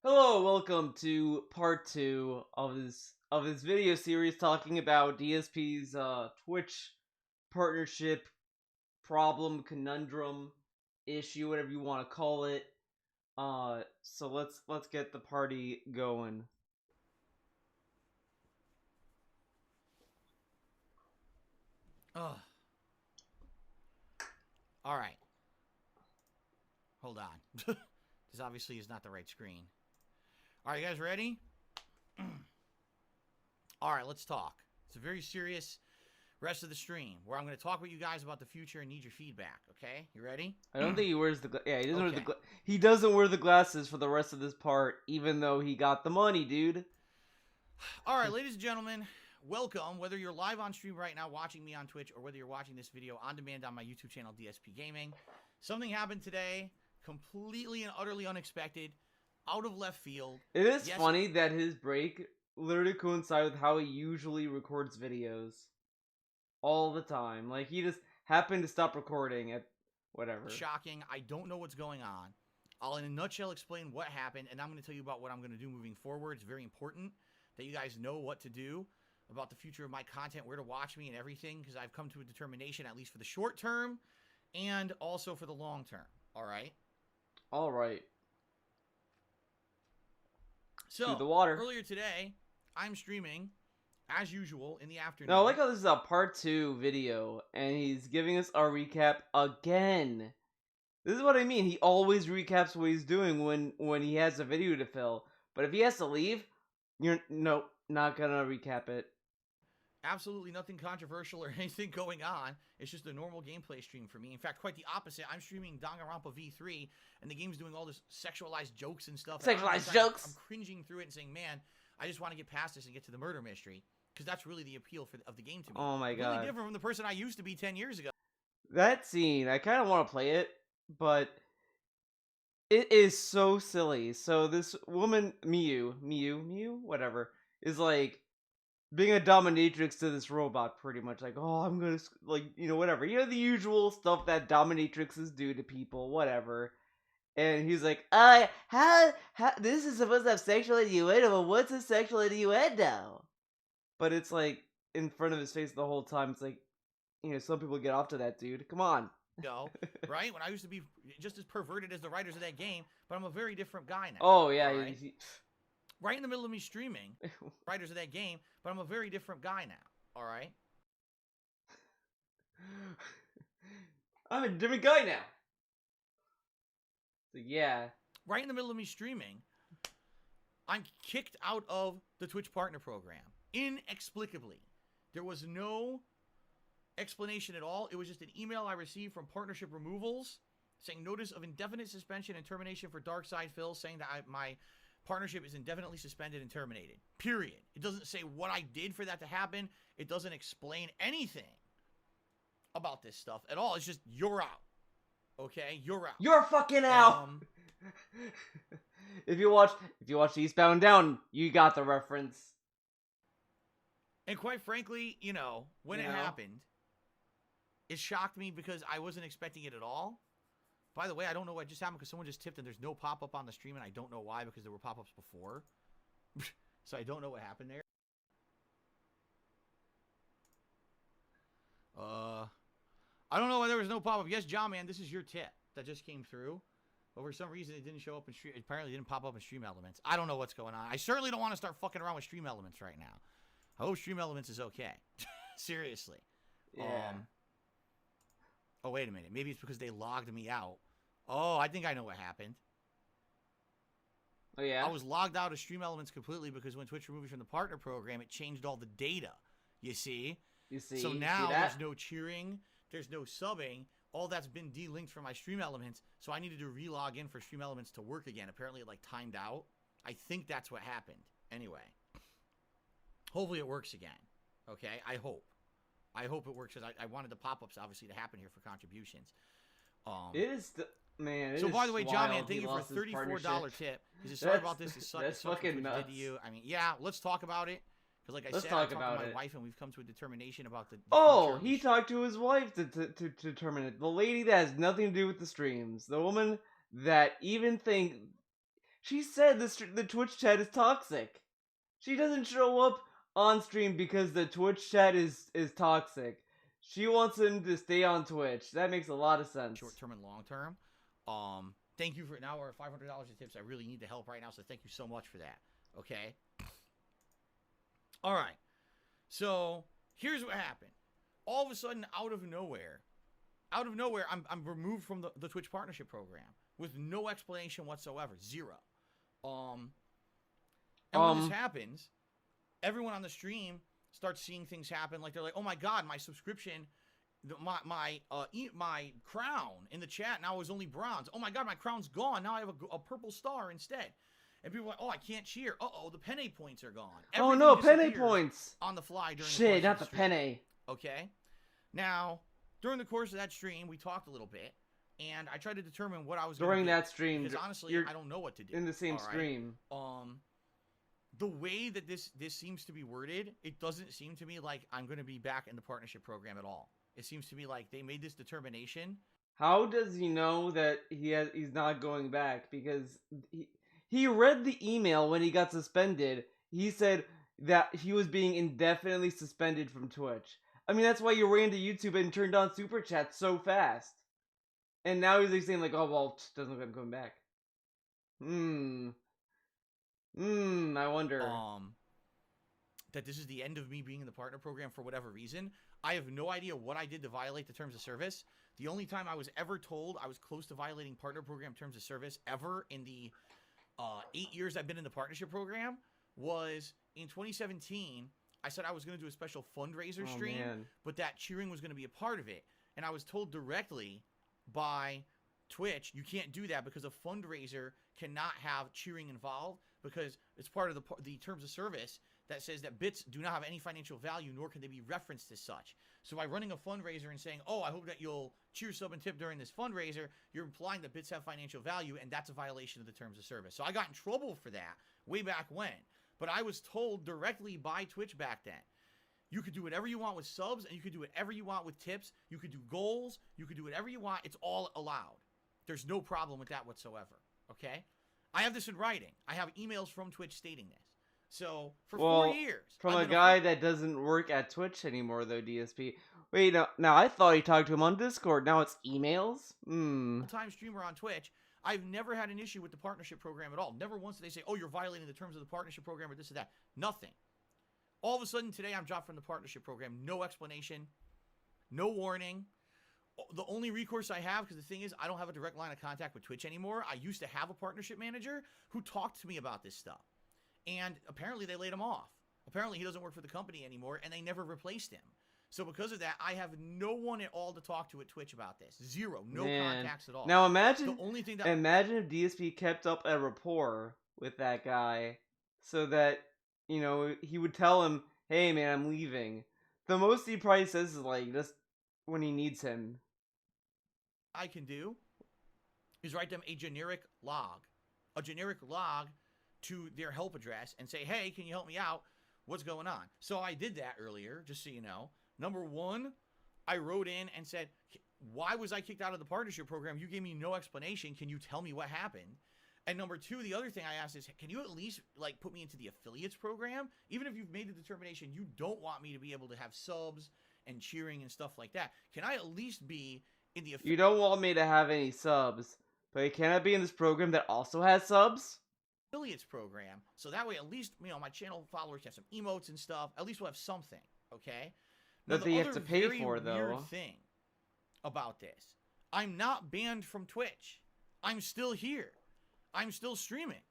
Hello, welcome to part two of this video series talking about DSP's Twitch partnership problem, conundrum, issue, whatever you want to call it. So let's get the party going. Ugh. All right. Hold on. This obviously is not the right screen. All right, you guys ready? All right, let's talk. It's a very serious rest of the stream where I'm going to talk with you guys about the future and need your feedback. Okay, you ready? I don't think he wears the yeah, he doesn't wear Okay. he doesn't wear the glasses for the rest of this part, even though he got the money, dude. All right, ladies and gentlemen, welcome. Whether you're live on stream right now watching me on Twitch or whether you're watching this video on demand on my YouTube channel, DSP Gaming, something happened today, completely and utterly unexpected, out of left field. It is funny that his break literally coincides with how he usually records videos. All the time. Like, he just happened to stop recording at whatever. Shocking. I don't know what's going on. I'll, in a nutshell, explain what happened, and I'm going to tell you about what I'm going to do moving forward. It's very important that you guys know what to do about the future of my content, where to watch me and everything, because I've come to a determination, at least for the short term, and also for the long term. All right? All right. So, Through the water. Earlier today, I'm streaming, as usual, in the afternoon. Now, I like how this is a part 2 video, and he's giving us a recap again. This is what I mean. He always recaps what he's doing when he has a video to fill. But if he has to leave, you're not gonna recap it. Absolutely nothing controversial or anything going on. It's just a normal gameplay stream for me. In fact, quite the opposite. I'm streaming Danganronpa V3, and the game's doing all this sexualized jokes and stuff. Sexualized jokes? I'm cringing through it and saying, man, I just want to get past this and get to the murder mystery. Because that's really the appeal of the game to me. Oh my god. Really different from the person I used to be 10 years ago. That scene, I kind of want to play it, but it is so silly. So this woman, Miyu, whatever, is like being a dominatrix to this robot, pretty much. Like, oh, I'm gonna, like, whatever. The usual stuff that dominatrixes do to people, whatever. And he's like, how, this is supposed to have sexual innuendo, but what's a sexual innuendo? But it's like, in front of his face the whole time. It's like, some people get off to that, dude. Come on. Right? When I used to be just as perverted as the writers of that game, but I'm a very different guy now. Oh, yeah. Right? Right in the middle of me streaming, writers of that game, but I'm a very different guy now. All right? I'm a different guy now. So, yeah. Right in the middle of me streaming, I'm kicked out of the Twitch Partner Program. Inexplicably. There was no explanation at all. It was just an email I received from Partnership Removals saying notice of indefinite suspension and termination for Darkside Phil, saying that my partnership is indefinitely suspended and terminated. Period. It doesn't say what I did for that to happen. It doesn't explain anything about this stuff at all. It's just, you're out. Okay? You're out. You're fucking out! If you watch Eastbound Down, you got the reference. And quite frankly, when it happened, it shocked me because I wasn't expecting it at all. By the way, I don't know what just happened because someone just tipped and there's no pop-up on the stream, and I don't know why because there were pop-ups before. So I don't know what happened there. I don't know why there was no pop-up. Yes, John, man, this is your tip that just came through. But for some reason, it didn't show up in stream. Apparently, it didn't pop up in Stream Elements. I don't know what's going on. I certainly don't want to start fucking around with Stream Elements right now. I hope Stream Elements is okay. Seriously. Yeah. Oh, wait a minute. Maybe it's because they logged me out. Oh, I think I know what happened. Oh, yeah? I was logged out of Stream Elements completely because when Twitch removed me from the partner program, it changed all the data. You see? So now there's no cheering. There's no subbing. All that's been delinked from my Stream Elements. So I needed to re-log in for Stream Elements to work again. Apparently it timed out. I think that's what happened. Anyway. Hopefully it works again. Okay? I hope it works because I wanted the pop-ups obviously to happen here for contributions. It is man. So by the way, John, man, thank you for a $34 tip. He said, sorry about this. That's fucking nuts. Did to you. I mean, yeah, let's talk about it. Because like I said, I talked to my wife and we've come to a determination about the he talked to his wife to determine it. The lady that has nothing to do with the streams. The woman that even She said the Twitch chat is toxic. She doesn't show up on stream because the Twitch chat is toxic. She wants him to stay on Twitch. That makes a lot of sense. Short term and long term. Thank you for now. We're at $500 in tips. I really need the help right now, so thank you so much for that. Okay. All right. So here's what happened. All of a sudden, out of nowhere, I'm removed from the Twitch partnership program with no explanation whatsoever. Zero. And when this happens, everyone on the stream starts seeing things happen. Like, they're like, oh my God, my subscription, my crown in the chat now is only bronze. Oh my God, my crown's gone. Now I have a purple star instead. And people are like, oh, I can't cheer. Uh-oh, the penne points are gone. Oh no, penne points! On the fly during the Shit, course not of the stream. penne. Okay? Now, during the course of that stream, we talked a little bit, and I tried to determine what I was during gonna that do, stream. because honestly, you're I don't know what to do. in the same all right? stream. The way that this seems to be worded, it doesn't seem to me like I'm going to be back in the partnership program at all. It seems to me like they made this determination. How does he know that he's not going back? Because he read the email when he got suspended. He said that he was being indefinitely suspended from Twitch. I mean, that's why you ran to YouTube and turned on Super Chat so fast. And now he's like saying like, oh well, doesn't look like I'm coming back. I wonder. That this is the end of me being in the partner program for whatever reason. I have no idea what I did to violate the terms of service. The only time I was ever told I was close to violating partner program terms of service ever in the 8 years I've been in the partnership program was in 2017. I said I was going to do a special fundraiser stream, but that cheering was going to be a part of it. And I was told directly by Twitch, you can't do that because a fundraiser cannot have cheering involved because it's part of the terms of service that says that bits do not have any financial value, nor can they be referenced as such. So by running a fundraiser and saying, oh, I hope that you'll cheer, sub, and tip during this fundraiser, you're implying that bits have financial value, and that's a violation of the terms of service. So I got in trouble for that way back when. But I was told directly by Twitch back then, you could do whatever you want with subs, and you could do whatever you want with tips. You could do goals. You could do whatever you want. It's all allowed. There's no problem with that whatsoever. Okay? I have this in writing. I have emails from Twitch stating this. So, for 4 years. From a guy that doesn't work at Twitch anymore, though, DSP. Wait, now I thought he talked to him on Discord. Now it's emails? Full-time streamer on Twitch. I've never had an issue with the partnership program at all. Never once did they say, oh, you're violating the terms of the partnership program or this or that. Nothing. All of a sudden, today, I'm dropped from the partnership program. No explanation. No warning. The only recourse I have, because the thing is, I don't have a direct line of contact with Twitch anymore. I used to have a partnership manager who talked to me about this stuff. And apparently they laid him off. Apparently he doesn't work for the company anymore, and they never replaced him. So because of that, I have no one at all to talk to at Twitch about this. Zero. No contacts at all. Now imagine, the only thing that imagine if DSP kept up a rapport with that guy so that, you know, he would tell him, hey man, I'm leaving. The most he probably says is like, just when he needs him. I can do is write them a generic log. A generic log to their help address and say, hey, can you help me out? What's going on? So I did that earlier, just so you know. Number one, I wrote in and said, why was I kicked out of the partnership program? You gave me no explanation. Can you tell me what happened? And number two, the other thing I asked is, can you at least like put me into the affiliates program? Even if you've made the determination you don't want me to be able to have subs and cheering and stuff like that, can I at least be in the You don't want me to have any subs, but can I be in this program that also has subs? Affiliates program, so that way at least, you know, my channel followers have some emotes and stuff. At least we'll have something, okay? Now, that they have to pay for, though. Weird thing about this, I'm not banned from Twitch. I'm still here. I'm still streaming.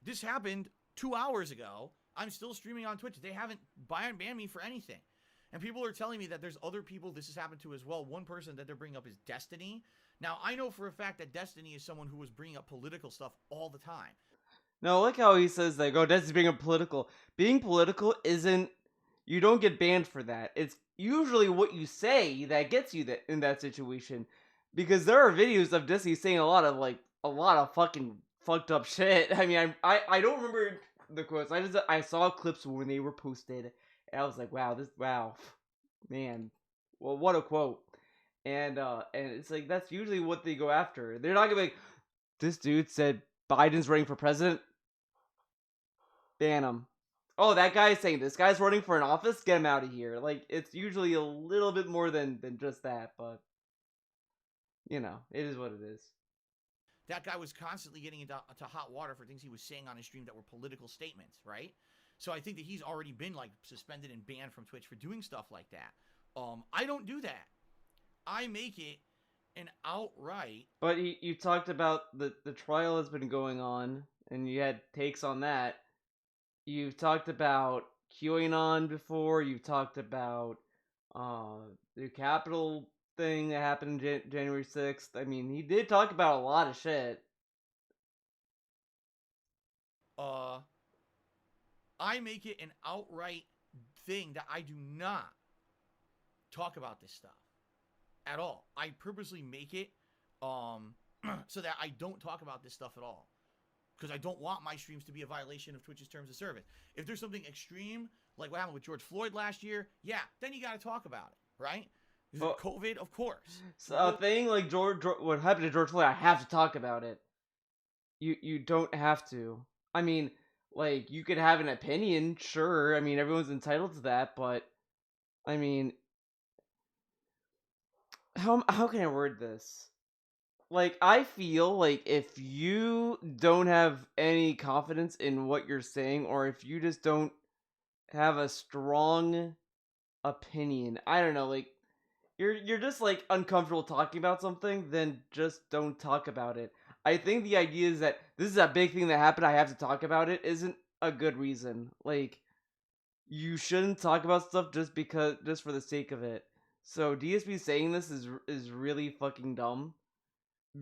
This happened 2 hours ago. I'm still streaming on Twitch. They haven't banned me for anything. And people are telling me that there's other people this has happened to as well. One person that they're bringing up is Destiny. Now, I know for a fact that Destiny is someone who was bringing up political stuff all the time. No, like how he says like, oh, Destiny's being political. Being political isn't, you don't get banned for that. It's usually what you say that gets you in that situation. Because there are videos of Destiny saying a lot of fucking fucked up shit. I mean, I don't remember the quotes. I saw clips when they were posted, and I was like, wow, man, well, what a quote. And it's like, that's usually what they go after. They're not gonna be like, this dude said Biden's running for president, ban him. Oh, that guy's saying this guy's running for an office, get him out of here. Like, it's usually a little bit more than just that, but you know, it is what it is. That guy was constantly getting into hot water for things he was saying on his stream that were political statements, right? So I think that he's already been like suspended and banned from Twitch for doing stuff like that. I don't do that. I make it an outright. But you talked about the trial has been going on, and you had takes on that. You've talked about QAnon before. You've talked about the Capitol thing that happened January 6th. I mean, he did talk about a lot of shit. I make it an outright thing that I do not talk about this stuff at all. I purposely make it so that I don't talk about this stuff at all, because I don't want my streams to be a violation of Twitch's terms of service. If there's something extreme like what happened with George Floyd last year, yeah, then you got to talk about it, right? Well, COVID, of course. So a thing like what happened to George Floyd, I have to talk about it. You don't have to. I mean, like, you could have an opinion, sure. I mean, everyone's entitled to that, but I mean, how can I word this? Like, I feel like if you don't have any confidence in what you're saying, or if you just don't have a strong opinion, I don't know, like, you're just like uncomfortable talking about something, then just don't talk about it. I think the idea is that this is a big thing that happened, I have to talk about it, isn't a good reason. Like, you shouldn't talk about stuff just for the sake of it. So DSP saying this is really fucking dumb,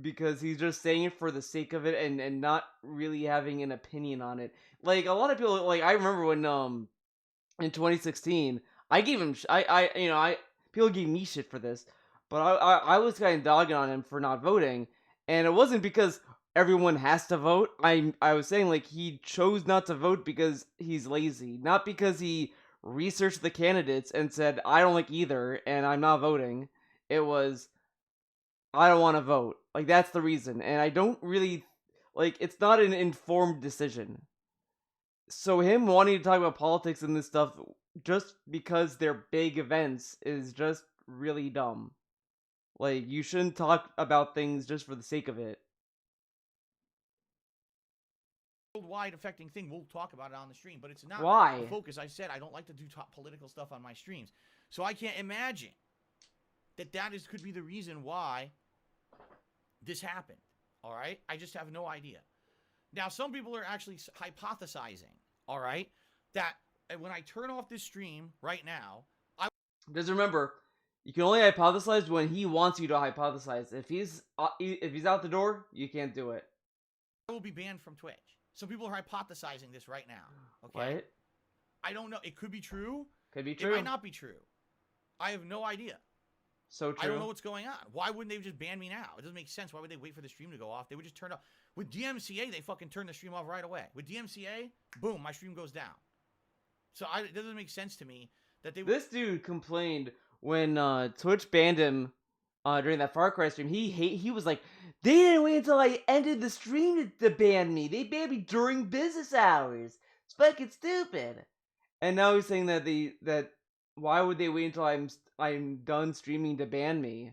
because he's just saying it for the sake of it, and not really having an opinion on it. Like, a lot of people, like, I remember when in 2016, I gave him people gave me shit for this, but I was kind of dogging on him for not voting, and it wasn't because everyone has to vote. I was saying, like, he chose not to vote because he's lazy, not because he researched the candidates and said, I don't like either and I'm not voting. It was, I don't want to vote. Like, that's the reason. And I don't really, like, it's not an informed decision. So him wanting to talk about politics and this stuff just because they're big events is just really dumb. Like, you shouldn't talk about things just for the sake of it. Worldwide affecting thing, we'll talk about it on the stream, but it's not Why? the focus. I said I don't like to do political stuff on my streams, so I can't imagine that could be the reason why this happened. All right, I just have no idea. Now, some people are actually hypothesizing, all right, that when I turn off this stream right now, just remember, you can only hypothesize when he wants you to hypothesize. If he's out the door, you can't do it. I will be banned from Twitch. Some people are hypothesizing this right now. Okay. What? I don't know. It could be true. Could be true. It might not be true. I have no idea. So true. I don't know what's going on. Why wouldn't they just ban me now? It doesn't make sense. Why would they wait for the stream to go off? They would just turn it off. With DMCA, they fucking turn the stream off right away. With DMCA, boom, my stream goes down. So it doesn't make sense to me that they. This dude complained when Twitch banned him during that Far Cry stream. He was like, they didn't wait until I ended the stream to ban me. They banned me during business hours. It's fucking stupid. And now he's saying that why would they wait until I'm done streaming to ban me?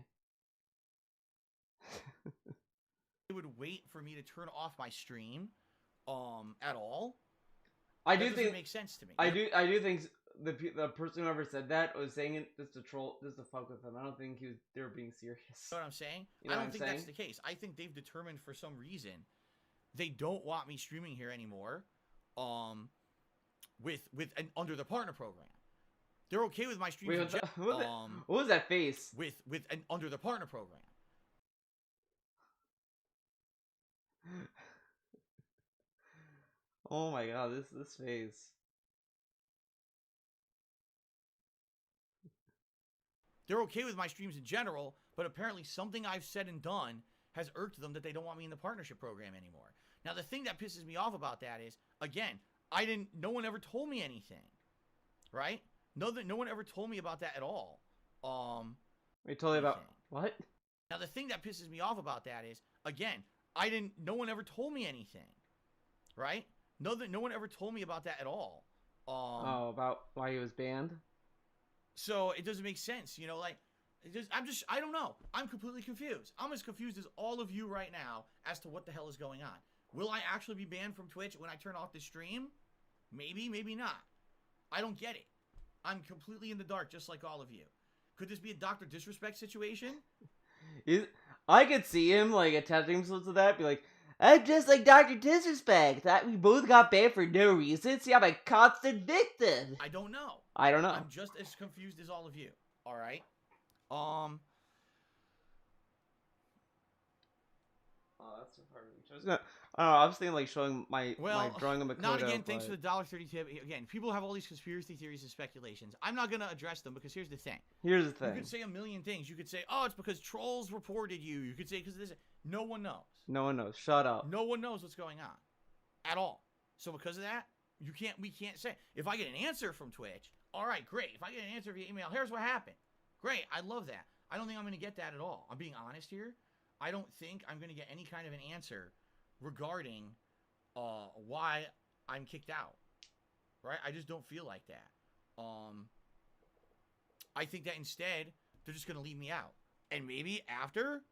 They would wait for me to turn off my stream at all. I do think it makes sense to me. I do think the person who ever said that was saying it just to troll, just to fuck with them. I don't think they were being serious. You know what I'm saying? You know I don't think that's the case. I think they've determined for some reason they don't want me streaming here anymore. With under the partner program, they're okay with my streams. What was that face? With an under the partner program. Oh my god, this face. They're okay with my streams in general, but apparently something I've said and done has irked them that they don't want me in the partnership program anymore. Now, the thing that pisses me off about that is, again, no one ever told me anything, right? No one ever told me about that at all. Wait, told you about what? Now, the thing that pisses me off about that is, again, No one ever told me anything, right? No one ever told me about that at all. Oh, about why he was banned? So it doesn't make sense, like, I don't know. I'm completely confused. I'm as confused as all of you right now as to what the hell is going on. Will I actually be banned from Twitch when I turn off the stream? Maybe, maybe not. I don't get it. I'm completely in the dark, just like all of you. Could this be a Dr. Disrespect situation? I could see him like attaching himself to that, be like, I'm just like Dr. Disrespect. That we both got banned for no reason. See, I'm a constant victim. I don't know. I don't know. I'm just as confused as all of you. All right. Oh, that's so hard. I don't know. I was thinking like showing my drawing him a not again. but... Thanks for the $1.30 tip. Again, people have all these conspiracy theories and speculations. I'm not gonna address them because here's the thing. Here's the thing. You could say a million things. You could say, "Oh, it's because trolls reported you." You could say because this. No one knows. No one knows. Shut up. No one knows what's going on, at all. So because of that, we can't say. If I get an answer from Twitch, all right, great. If I get an answer via email, here's what happened. Great, I love that. I don't think I'm gonna get that at all. I'm being honest here. I don't think I'm gonna get any kind of an answer regarding why I'm kicked out, right? I just don't feel like that. I think that instead they're just gonna leave me out, and maybe after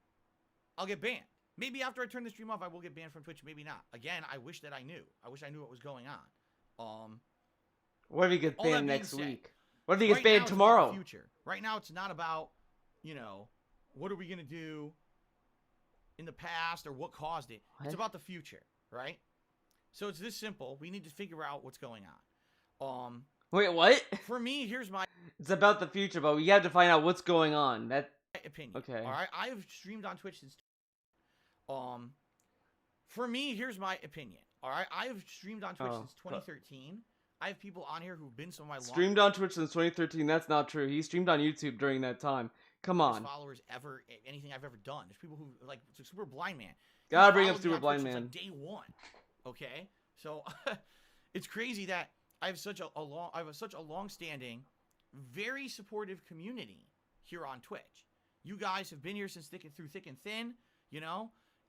I'll get banned. Maybe after I turn the stream off, I will get banned from Twitch. Maybe not. Again, I wish that I knew. I wish I knew what was going on. What if he gets banned next week? What if he gets right banned now, tomorrow? It's about the future. Right now, it's not about, what are we gonna do in the past or what caused it. What? It's about the future, right? So it's this simple. We need to figure out what's going on. Wait, what? For me, here's my... It's about the future, but we have to find out what's going on. That opinion. Okay. All right. I've streamed on Twitch since... For me, here's my opinion. All right. I've streamed on Twitch since 2013. I have people on here who've been some of my... Streamed on Twitch since 2013. That's not true. He streamed on YouTube during that time. Come on. Followers ever, anything I've ever done. There's people who, like, Super Blind Man. Gotta bring up Super Blind Man. Like day one. Okay? So, it's crazy that I have such a long-standing, very supportive community here on Twitch. You guys have been here since thick and thin,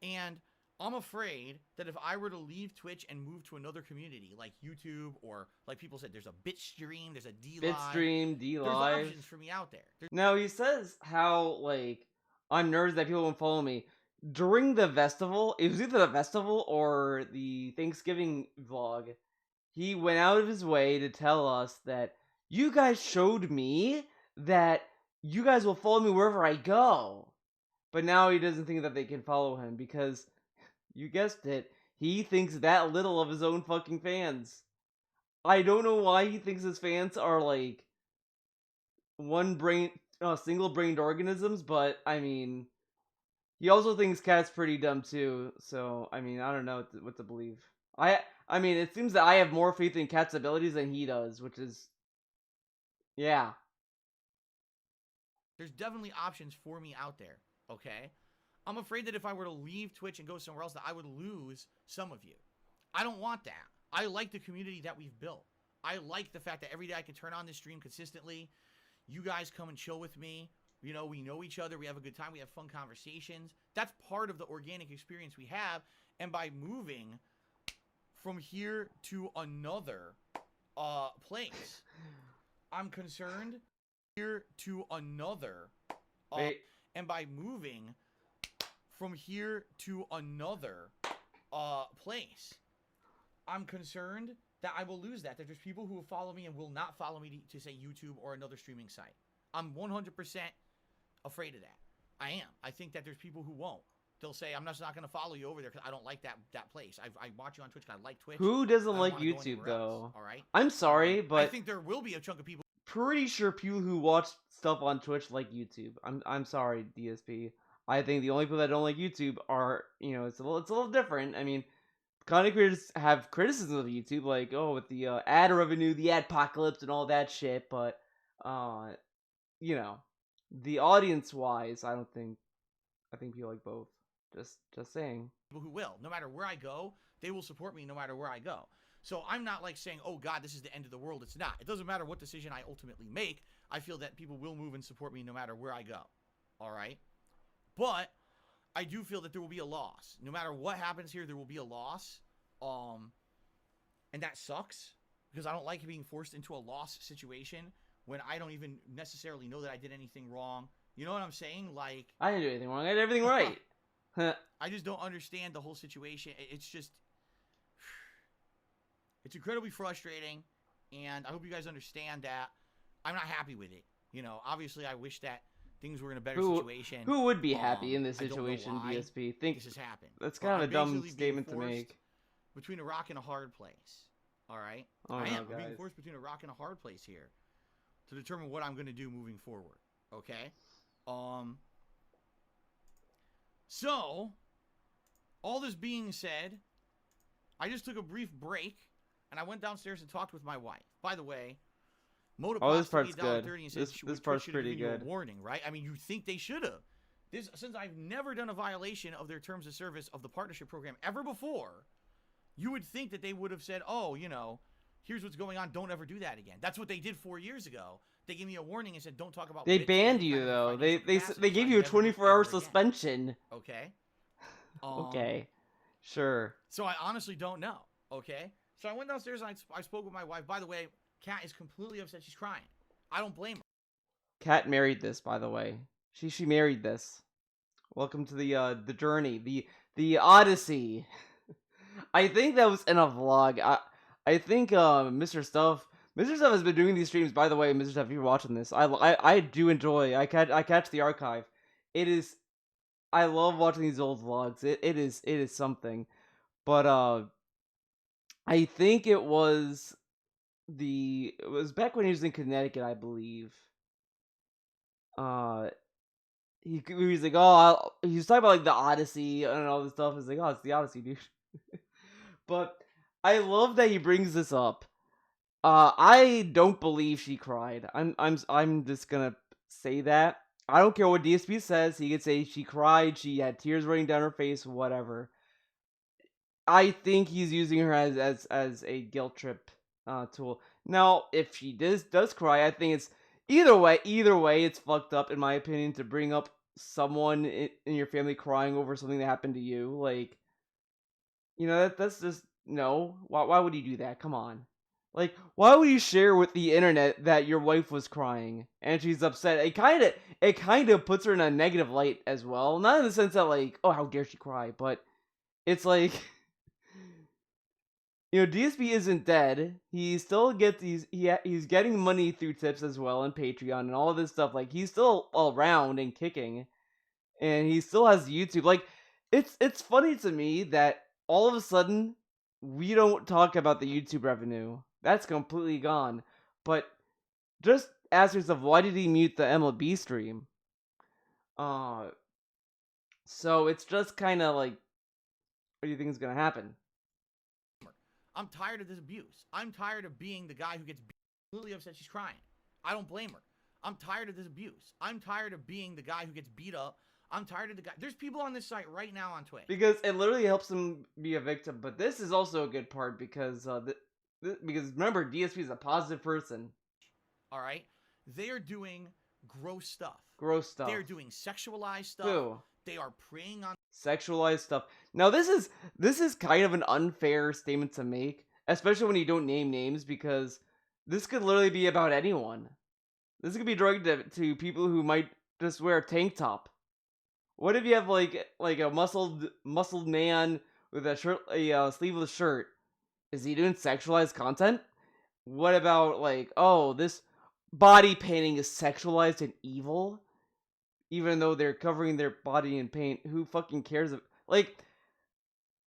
and I'm afraid that if I were to leave Twitch and move to another community like YouTube, or like people said, there's a Bitstream, there's a D-Live. Bitstream, D-Live. There's options for me out there. Now, he says how, like, on Nerds that people won't follow me. During the festival, it was either the festival or the Thanksgiving vlog, he went out of his way to tell us that you guys showed me that you guys will follow me wherever I go. But now he doesn't think that they can follow him because, you guessed it, he thinks that little of his own fucking fans. I don't know why he thinks his fans are like single-brained organisms, but I mean, he also thinks Cat's pretty dumb too. So I mean, I don't know what to believe. I mean, it seems that I have more faith in Cat's abilities than he does, which is, yeah. There's definitely options for me out there. Okay, I'm afraid that if I were to leave Twitch and go somewhere else, that I would lose some of you. I don't want that. I like the community that we've built. I like the fact that every day I can turn on this stream consistently. You guys come and chill with me. We know each other. We have a good time. We have fun conversations. That's part of the organic experience we have. And by moving from here to another place, I'm concerned here to another and by moving from here to another place, I'm concerned that I will lose that there's people who will follow me and will not follow me to say YouTube or another streaming site. I'm 100% afraid of that. I am. I think that there's people who won't. They'll say, I'm just not going to follow you over there because I don't like that place. I watch you on Twitch because I like Twitch. Who doesn't like YouTube, though? All right? I'm sorry, but... I think there will be a chunk of people... Pretty sure people who watch stuff on Twitch like YouTube. I'm sorry, DSP. I think the only people that don't like YouTube are, it's a little different. I mean, content creators have criticism of YouTube, like, with the ad revenue, the adpocalypse, and all that shit, but, the audience-wise, I think people like both. Just saying. People who will. No matter where I go, they will support me no matter where I go. So I'm not like saying, oh God, this is the end of the world. It's not. It doesn't matter what decision I ultimately make. I feel that people will move and support me no matter where I go. All right? But I do feel that there will be a loss. No matter what happens here, there will be a loss. And that sucks because I don't like being forced into a loss situation when I don't even necessarily know that I did anything wrong. You know what I'm saying? Like, I didn't do anything wrong. I did everything right. I just don't understand the whole situation. It's just, it's incredibly frustrating, and I hope you guys understand that. I'm not happy with it. You know, obviously, I wish that things were in a better situation. Who would be happy in this I don't know situation, why DSP? Think this has happened. that's But kind of I'm a dumb basically being statement to forced make. between a rock and a hard place. All right, Oh I no, am. I'm being guys. forced between a rock and a hard place here to determine what I'm going to do moving forward. Okay. So, all this being said, I just took a brief break and I went downstairs and talked with my wife. By the way, Moda Oh, this Pasta part's good. $8.30 and said This part's pretty good. A warning, right? I mean, you think they should have. Since I've never done a violation of their terms of service of the partnership program ever before, you would think that they would have said, oh, you know, here's what's going on. Don't ever do that again. That's what they did 4 years ago. They gave me a warning and said, don't talk about They bits or banned any you kind of though. financial They capacity, gave so you a I'd never do it 24-hour ever again. suspension. Okay. Okay. Sure. So I honestly don't know. Okay. So I went downstairs and I spoke with my wife. By the way, Kat is completely upset. She's crying. I don't blame her. Kat married this, by the way. She married this. Welcome to the journey, the Odyssey. I think that was in a vlog. I think Mr. Stuff has been doing these streams. By the way, Mr. Stuff, if you're watching this, I do enjoy. I catch the archive. It is. I love watching these old vlogs. It is something. But I think it was back when he was in Connecticut, I believe. He was like, oh, he was talking about like the Odyssey and all this stuff. He's like, oh, it's the Odyssey, dude. But I love that he brings this up. I don't believe she cried. I'm just gonna say that. I don't care what DSP says. He could say she cried, she had tears running down her face, whatever. I think he's using her as a guilt trip tool. Now, if she does cry, I think it's either way it's fucked up in my opinion to bring up someone in your family crying over something that happened to you. Like, you know, that's just no. Why would you do that? Come on. Like, why would you share with the internet that your wife was crying and she's upset? It kind of puts her in a negative light as well. Not in the sense that like, oh, how dare she cry, but it's like, you know, DSP isn't dead. He still gets he's getting money through tips as well and Patreon and all of this stuff. Like, he's still around and kicking, and he still has YouTube. Like, it's funny to me that all of a sudden we don't talk about the YouTube revenue. That's completely gone. But just ask yourself, why did he mute the MLB stream? So it's just kind of like, what do you think is gonna happen? I'm tired of this abuse. I'm tired of being the guy who gets completely upset she's crying. I don't blame her. I'm tired of this abuse. I'm tired of being the guy who gets beat up. I'm tired of the guy. There's people on this site right now on Twitch. Because it literally helps him be a victim. But this is also a good part because because remember, DSP is a positive person. All right, they are doing gross stuff. Gross stuff. They are doing sexualized stuff. Ew. They are preying on Sexualized stuff. Now this is kind of an unfair statement to make, especially when you don't name names, because this could literally be about anyone. This could be directed to people who might just wear a tank top. What if you have like a muscled man with a sleeveless shirt? Is he doing sexualized content? What about like, oh, this body painting is sexualized and evil? Even though they're covering their body in paint, who fucking cares? Like,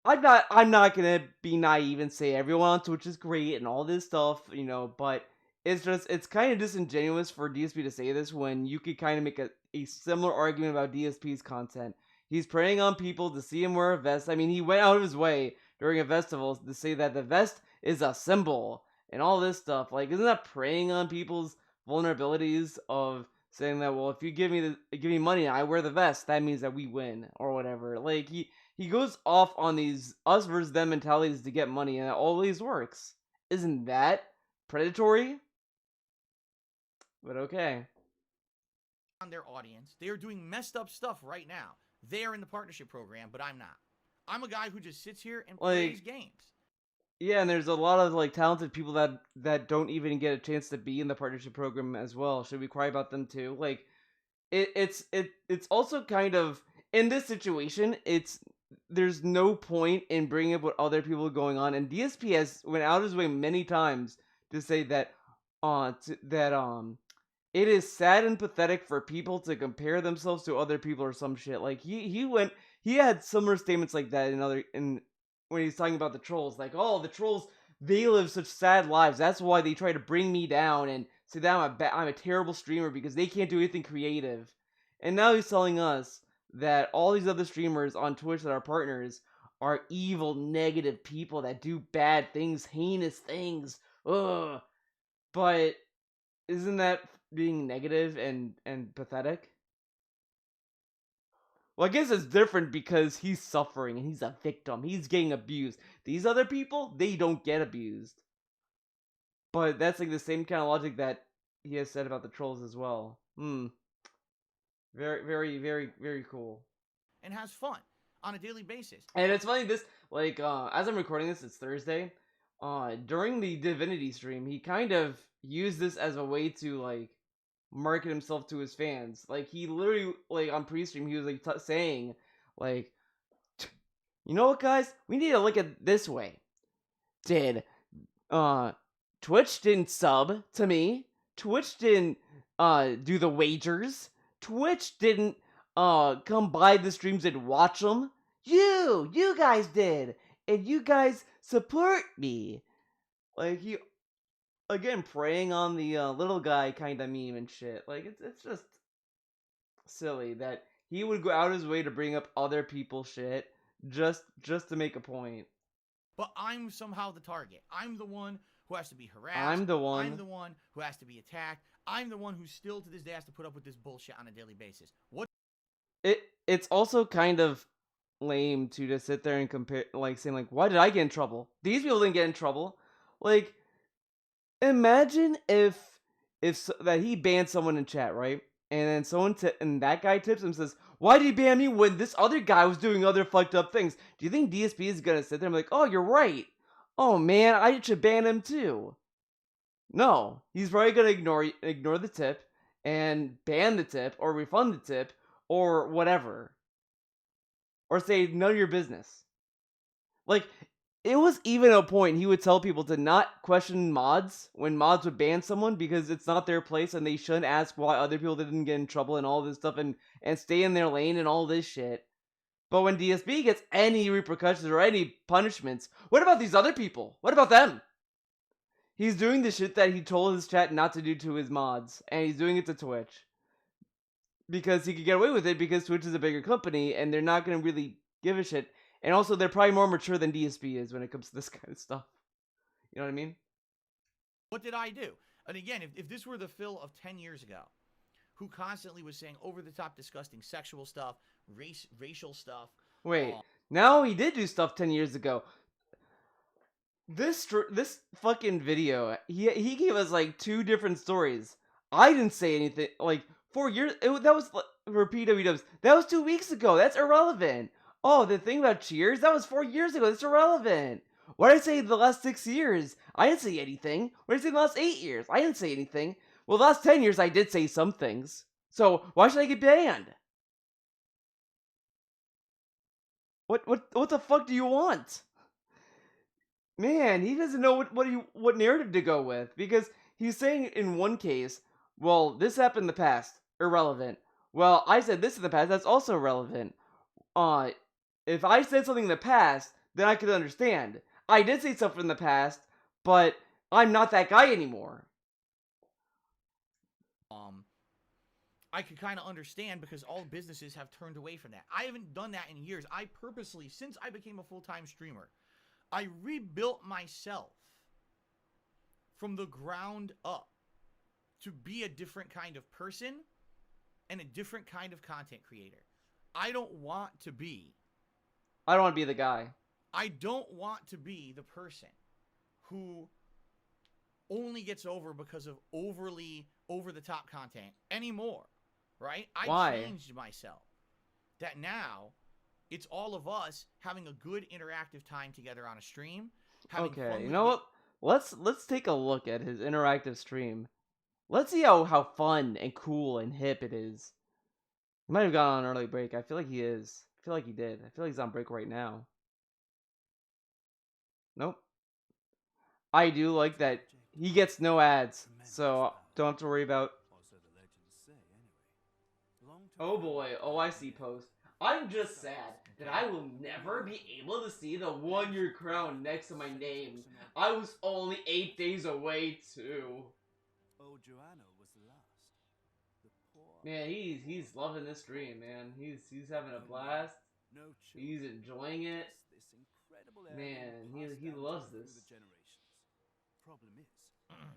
I'm not gonna be naive and say everyone on Twitch is great and all this stuff, you know, but it's kind of disingenuous for DSP to say this when you could kind of make a similar argument about DSP's content. He's preying on people to see him wear a vest. I mean, he went out of his way during a festival to say that the vest is a symbol and all this stuff. Like, isn't that preying on people's vulnerabilities of saying that, well, if you give me money and I wear the vest, that means that we win or whatever? Like, he goes off on these us versus them mentalities to get money, and it always works. Isn't that predatory? But okay. their audience. They are doing messed up stuff right now. They're in the partnership program, but I'm not. I'm a guy who just sits here and Like, plays games. yeah, and there's a lot of like talented people that don't even get a chance to be in the partnership program as well. Should we cry about them too? Like, it's also kind of in this situation. It's there's no point in bringing up what other people are going on, and DSP has went out of his way many times to say that it is sad and pathetic for people to compare themselves to other people or some shit. Like he had similar statements like that in when he's talking about the trolls. Like, oh, the trolls, they live such sad lives. That's why they try to bring me down and say that I'm a terrible streamer because they can't do anything creative. And now he's telling us that all these other streamers on Twitch that are partners are evil, negative people that do bad things, heinous things. Ugh. But isn't that being negative and pathetic? Well, I guess it's different because he's suffering and he's a victim. He's getting abused. These other people, they don't get abused. But that's like the same kind of logic that he has said about the trolls as well. Very, very, very, very cool. And has fun on a daily basis. And it's funny, this, like, as I'm recording this, it's Thursday. During the Divinity stream, he kind of used this as a way to, like, market himself to his fans. Like, he literally, like, on pre-stream, he was, like, saying, like, you know what, guys? We need to look at it this way. Twitch didn't sub to me. Twitch didn't, do the wagers. Twitch didn't, come by the streams and watch them. You guys did. And you guys support me. Like, he, again, preying on the little guy kind of meme and shit. Like, it's just silly that he would go out his way to bring up other people's shit just to make a point. But I'm somehow the target. I'm the one who has to be harassed. I'm the one who has to be attacked. I'm the one who still to this day has to put up with this bullshit on a daily basis. What? It's also kind of lame to just sit there and compare, like, saying, like, why did I get in trouble? These people didn't get in trouble. Like, imagine if that he banned someone in chat, right? And then and that guy tips him and says, why did he ban me when this other guy was doing other fucked up things? Do you think DSP is gonna sit there and be like, oh, you're right. Oh man, I should ban him too. No, he's probably gonna ignore the tip and ban the tip or refund the tip or whatever. Or say none of your business. Like, it was even a point he would tell people to not question mods when mods would ban someone because it's not their place and they shouldn't ask why other people didn't get in trouble and all this stuff and stay in their lane and all this shit. But when DSP gets any repercussions or any punishments, what about these other people? What about them? He's doing the shit that he told his chat not to do to his mods, and he's doing it to Twitch. Because he could get away with it because Twitch is a bigger company and they're not going to really give a shit. And also, they're probably more mature than DSP is when it comes to this kind of stuff. You know what I mean? What did I do? And again, if this were the Phil of 10 years ago, who constantly was saying over-the-top disgusting sexual stuff, racial stuff. Wait, now he did do stuff 10 years ago. This fucking video, he gave us like 2 different stories. I didn't say anything, like, 4 years, that was, for PWWs, that was 2 weeks ago, that's irrelevant. Oh, the thing about Cheers, that was 4 years ago, that's irrelevant. What did I say the last 6 years? I didn't say anything. What did I say the last 8 years? I didn't say anything. Well, the last 10 years I did say some things. So, why should I get banned? What the fuck do you want? Man, he doesn't know what narrative to go with, because he's saying in one case, well, this happened in the past, irrelevant. Well, I said this in the past, that's also irrelevant. If I said something in the past, then I could understand. I did say something in the past, but I'm not that guy anymore. I could kind of understand because all businesses have turned away from that. I haven't done that in years. I purposely, since I became a full-time streamer, I rebuilt myself from the ground up to be a different kind of person and a different kind of content creator. I don't want to be the guy. I don't want to be the person who only gets over because of overly over-the-top content anymore, right? Why? I changed myself. that now it's all of us having a good interactive time together on a stream. Having Okay, fun you with know what? Let's take a look at his interactive stream. Let's see how fun and cool and hip it is. He might have gone on an early break. I feel like he is. I feel like he did. I feel like he's on break right now. Nope. I do like that he gets no ads, so don't have to worry about. Oh boy, OIC post. I'm just sad that I will never be able to see the 1-year crown next to my name. I was only 8 days away too. Man, he's loving this stream, man. He's having a blast. He's enjoying it. Man, he loves this. Problem is,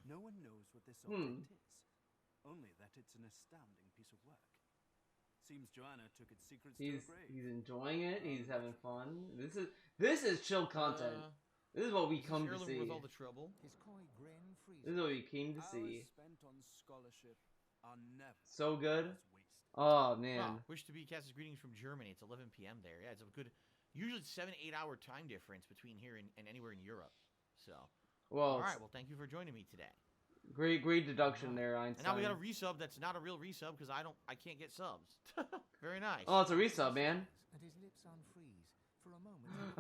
no one knows what this Hmm. object is. Only that it's an astounding piece of work. Seems Joanna took its secrets to her grave. He's enjoying it. He's having fun. This is chill content. This is what we come to see. With all the trouble. This is what we came to see. Hours spent on scholarship are never So good. wasted. Oh man. Wow. Wish to be Cass's greetings from Germany. It's 11 p.m. there. Yeah, it's a good, usually 7-8 hour time difference between here and anywhere in Europe. So, Well, all right. Well, thank you for joining me today. great deduction there, Einstein. And now we got a resub that's not a real resub because I can't get subs. Very nice. Oh, it's a resub, man. And his lips unfreeze. For a moment, he looks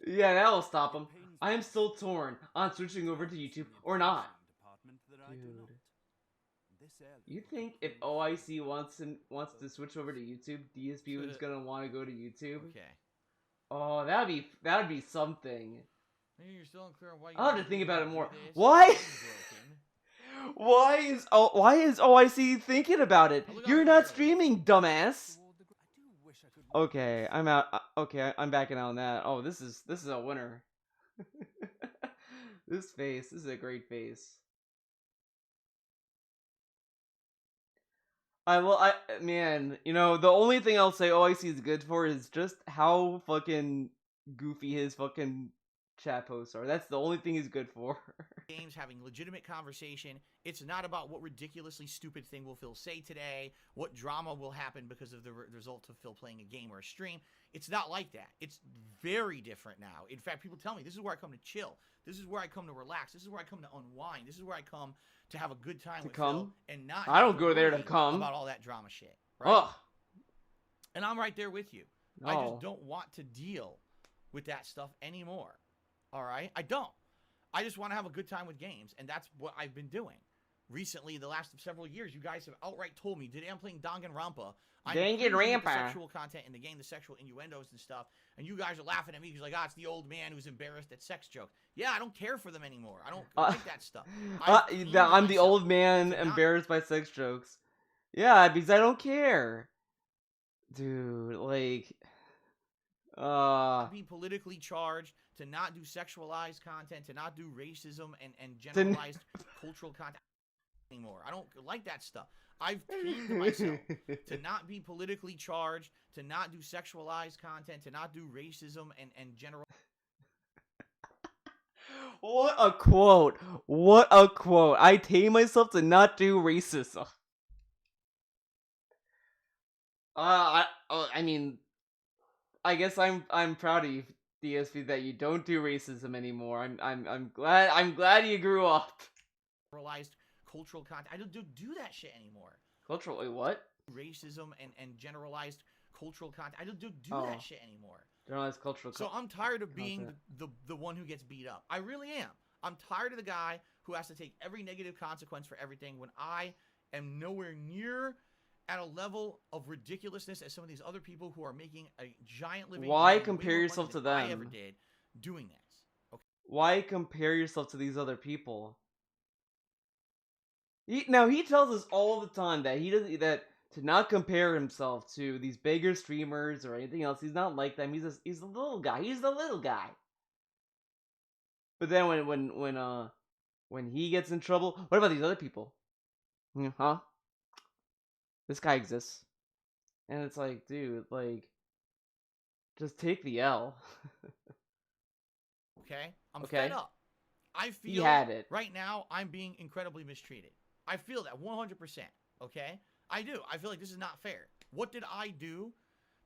almost Yeah, that'll stop him. I am still torn on switching over to YouTube or not. Dude. You think if OIC wants to switch over to YouTube, DSP is gonna want to go to YouTube? Okay. Oh, that'd be something. Maybe you're still unclear on why. I'll have to think about it more. This. Why? Broken. Why is OIC thinking about it? Look You're out not there. streaming, dumbass. I do wish I could Okay, I'm out. Okay, I'm backing out on that. Oh, this is a winner. This is a great face. Man, you know, the only thing I'll say OIC is good for is just how fucking goofy his fucking chat posts are. That's the only thing he's good for. Games having legitimate conversation. It's not about what ridiculously stupid thing will Phil say today, what drama will happen because of the result of Phil playing a game or a stream. It's not like that. It's very different now. In fact, people tell me this is where I come to chill. This is where I come to relax. This is where I come to unwind. This is where I come to have a good time with Phil and not. I don't have to go there to worry come. about all that drama shit. Right? Ugh. And I'm right there with you. No. I just don't want to deal with that stuff anymore. All right? I don't. I just want to have a good time with games, and that's what I've been doing. Recently, the last several years, you guys have outright told me, today I'm playing Danganronpa. I'm cringing at the sexual content in the game, the sexual innuendos and stuff, and you guys are laughing at me because like, it's the old man who's embarrassed at sex jokes. Yeah, I don't care for them anymore. I don't like that stuff. I'm the old man to not- embarrassed by sex jokes. Yeah, because I don't care. Dude, like... be politically charged, to not do sexualized content, to not do racism and generalized cultural content anymore. I don't like that stuff. I've trained myself to not be politically charged, to not do sexualized content, to not do racism and general. What a quote. What a quote. I tame myself to not do racism. I mean, I guess I'm proud of you, DSP, that you don't do racism anymore. I'm glad you grew up. Generalized cultural content. I don't do that shit anymore. Culturally, what? Racism and generalized cultural content. I don't do Oh. that shit anymore. Generalized cultural. So I'm tired of being content. the one who gets beat up. I really am. I'm tired of the guy who has to take every negative consequence for everything when I am nowhere near at a level of ridiculousness as some of these other people who are making a giant living. Why making way compare more money yourself to than I them? ever did doing this. Okay. Why compare yourself to these other people? He tells us all the time that he doesn't to not compare himself to these bigger streamers or anything else. He's not like them. He's the little guy. He's the little guy. But then when he gets in trouble, what about these other people? Huh? This guy exists. And it's like, dude, like, just take the L. Okay? I'm Okay. fed up. I feel He had it. right now I'm being incredibly mistreated. I feel that 100%. Okay? I do. I feel like this is not fair. What did I do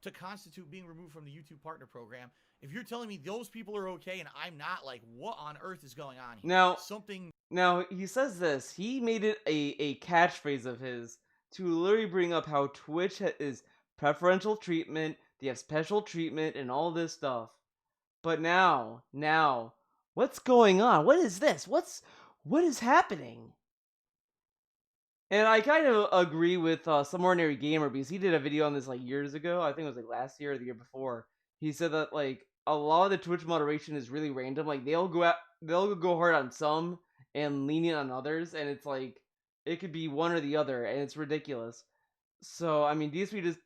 to constitute being removed from the YouTube partner program? If you're telling me those people are okay and I'm not, like, what on earth is going on here? Now he says this. He made it a catchphrase of his to literally bring up how Twitch is preferential treatment, they have special treatment, and all this stuff. But now, what's going on? What is this? What is happening? And I kind of agree with Some Ordinary Gamer, because he did a video on this like years ago. I think it was like last year or the year before. He said that like a lot of the Twitch moderation is really random. Like they'll go hard on some and lenient on others, and it's like it could be one or the other, and it's ridiculous. So I mean, DSP just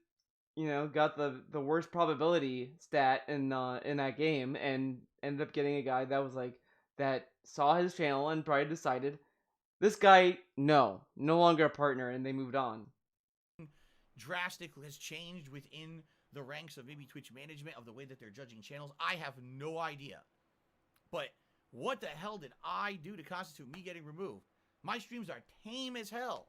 got the worst probability stat in that game, and ended up getting a guy that was like that saw his channel and probably decided this guy no longer a partner, and they moved on. Drastic has changed within the ranks of maybe Twitch management of the way that they're judging channels. I have no idea. But what the hell did I do to constitute me getting removed? My streams are tame as hell.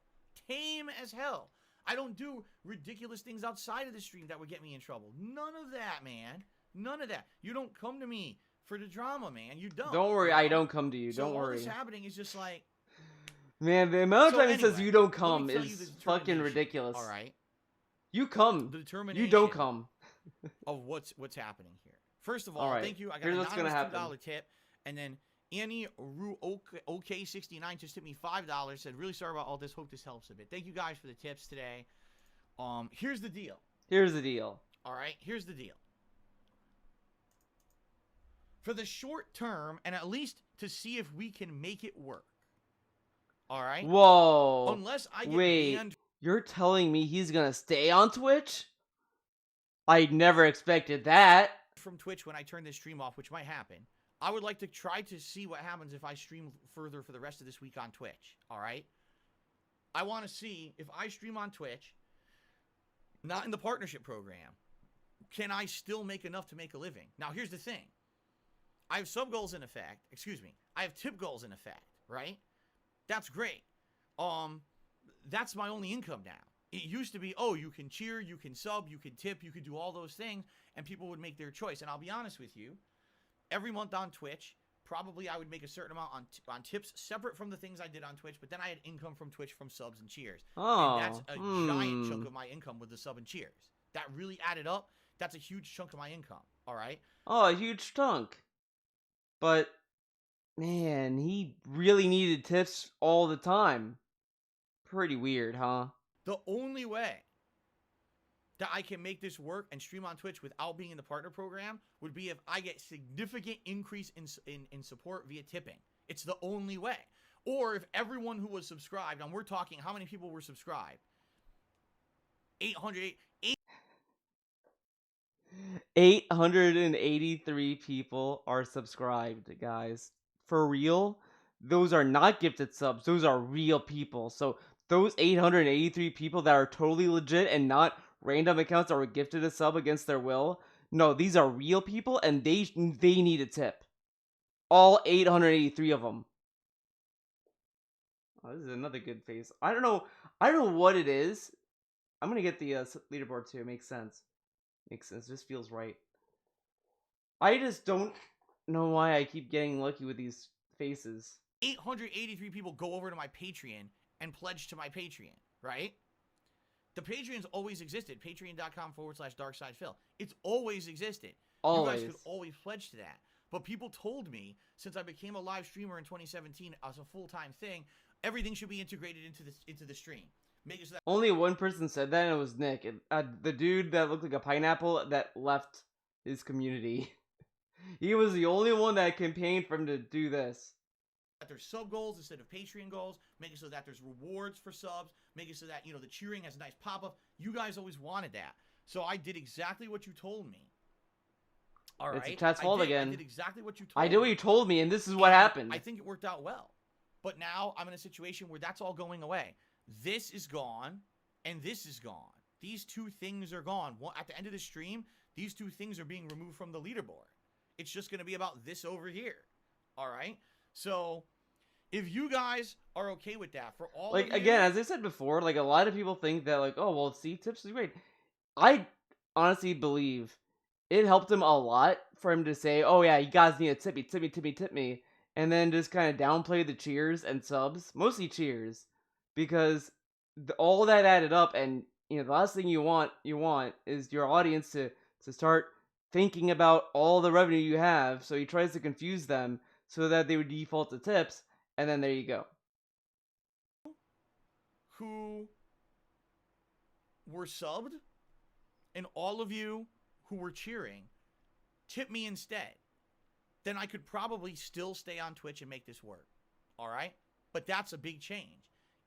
Tame as hell. I don't do ridiculous things outside of the stream that would get me in trouble. None of that, man. None of that. You don't come to me for the drama, man. You don't. Don't worry, I don't come to you. So don't worry. All that's happening is just like... Man, the amount of time he says anyway, you don't let me come tell you the is fucking determination, ridiculous. All right. You come. The determination You don't come. of what's happening here. First of all, All right. thank you. I got Here's an what's gonna anonymous happen. $2 tip, and then Annie Ru OK69 just tipped me $5. Said, really sorry about all this. Hope this helps a bit. Thank you guys for the tips today. Here's the deal. Here's the deal. All right. Here's the deal. For the short term, and at least to see if we can make it work. All right. Whoa. Unless I get banned. You're telling me he's gonna stay on Twitch? I never expected that. From Twitch when I turn this stream off, which might happen. I would like to try to see what happens if I stream further for the rest of this week on Twitch. All right. I want to see if I stream on Twitch, not in the partnership program, can I still make enough to make a living? Now, here's the thing. I have sub goals in effect. Excuse me. I have tip goals in effect, right? That's great. That's my only income now. It used to be, oh, you can cheer, you can sub, you can tip, you can do all those things, and people would make their choice. And I'll be honest with you, every month on Twitch, probably I would make a certain amount on tips separate from the things I did on Twitch, but then I had income from Twitch from subs and cheers. Oh, and that's a giant chunk of my income with the sub and cheers. That really added up. That's a huge chunk of my income, all right? Oh, a huge chunk. But, man, he really needed tips all the time. Pretty weird, huh? The only way that I can make this work and stream on Twitch without being in the partner program would be if I get significant increase in support via tipping. It's the only way. Or if everyone who was subscribed, and we're talking how many people were subscribed? 883 people are subscribed, guys. For real? Those are not gifted subs. Those are real people. So those 883 people that are totally legit and not random accounts that were gifted a sub against their will. No, these are real people, and they need a tip. All 883 of them. Oh, this is another good face. I don't know what it is. I'm gonna get the leaderboard too. It makes sense. Makes sense. This feels right. I just don't know why I keep getting lucky with these faces. 883 people go over to my Patreon and pledge to my Patreon, right? The Patreon's always existed. Patreon.com/DarksidePhil. It's always existed. Always. You guys could always pledge to that. But people told me, since I became a live streamer in 2017 as a full-time thing, everything should be integrated into the stream. Make it so that only one person said that, and it was Nick. The dude that looked like a pineapple that left his community. He was the only one that campaigned for him to do this. There's sub goals instead of Patreon goals, make it so that there's rewards for subs, make it so that, the cheering has a nice pop-up. You guys always wanted that. So I did exactly what you told me. All right? It's chat's fault again. I did exactly what you told me. I did what you told me, and this is what happened. I think it worked out well. But now I'm in a situation where that's all going away. This is gone, and this is gone. These two things are gone. At the end of the stream, these two things are being removed from the leaderboard. It's just going to be about this over here. All right? So, if you guys are okay with that, for all like, of you, again, as I said before, like, a lot of people think that, like, oh, well, see, tips is great. I honestly believe it helped him a lot for him to say, "Oh yeah, you guys need to tip me, tip me, tip me, tip me," and then just kind of downplay the cheers and subs, mostly cheers, because all that added up, and the last thing you want is your audience to start thinking about all the revenue you have. So he tries to confuse them so that they would default to tips, and then there you go. Who were subbed and all of you who were cheering tip me instead, then I could probably still stay on Twitch and make this work. All right? But that's a big change.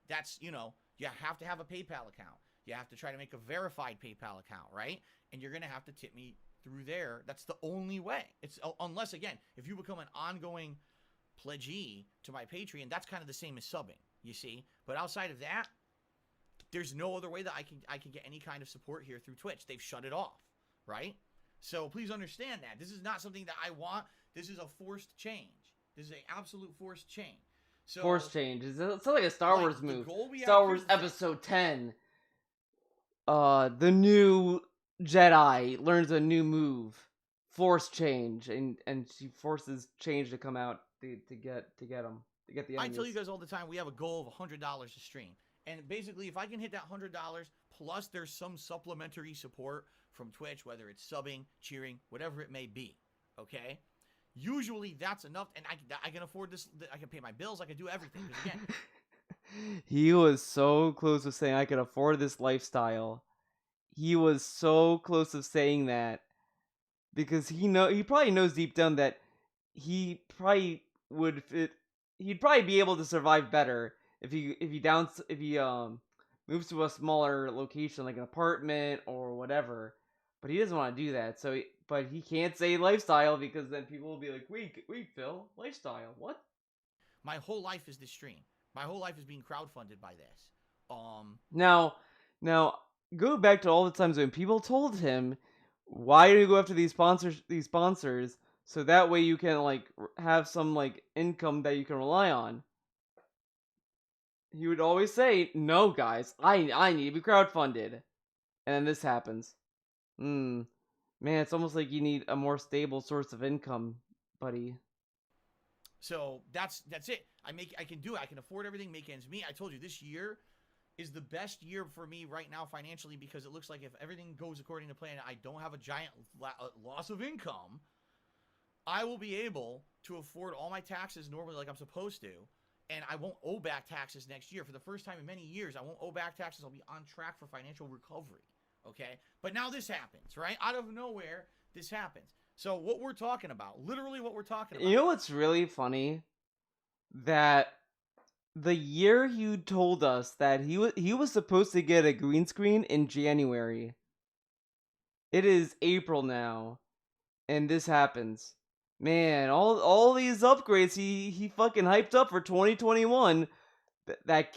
That's, you have to have a PayPal account. You have to try to make a verified PayPal account, right? And you're going to have to tip me through there. That's the only way. It's unless, again, if you become an ongoing pledgee to my Patreon, that's kind of the same as subbing, you see? But outside of that, there's no other way that I can get any kind of support here through Twitch. They've shut it off, right? So please understand that. This is not something that I want. This is a forced change. This is an absolute forced change. So, Force change. It's like a Star like, Wars the move. goal we Star have Wars here- Episode 10. The new Jedi learns a new move. Force change, and she forces change to come out to get him, to get the I enemies. tell you guys all the time, we have a goal of $100 to stream. And basically, if I can hit that $100, plus there's some supplementary support from Twitch, whether it's subbing, cheering, whatever it may be, okay? Usually that's enough, and I can afford this. I can pay my bills. I can do everything. 'Cause again, He was so close to saying I can afford this lifestyle. He was so close to saying that because he probably knows deep down that he probably would fit. He'd probably be able to survive better if he moves to a smaller location like an apartment or whatever. But he doesn't want to do that. But he can't say lifestyle because then people will be like, "Wait, Phil, lifestyle? What?" my whole life is this stream. My whole life is being crowdfunded by this. Now, go back to all the times when people told him, "Why do you go after these sponsors, so that way you can have some income that you can rely on." He would always say, "No, guys, I need to be crowdfunded," and then this happens. Man, it's almost like you need a more stable source of income, buddy. So that's it. I can do it. I can afford everything, make ends meet. I told you this year is the best year for me right now financially because it looks like if everything goes according to plan, I don't have a giant loss of income, I will be able to afford all my taxes normally like I'm supposed to, and I won't owe back taxes next year. For the first time in many years, I won't owe back taxes. I'll be on track for financial recovery, okay? But now this happens, right? Out of nowhere, this happens. So what we're talking about, literally what we're talking about. You know what's really funny? That the year you told us that he was supposed to get a green screen in January. It is April now, and this happens. Man, all these upgrades he fucking hyped up for 2021 that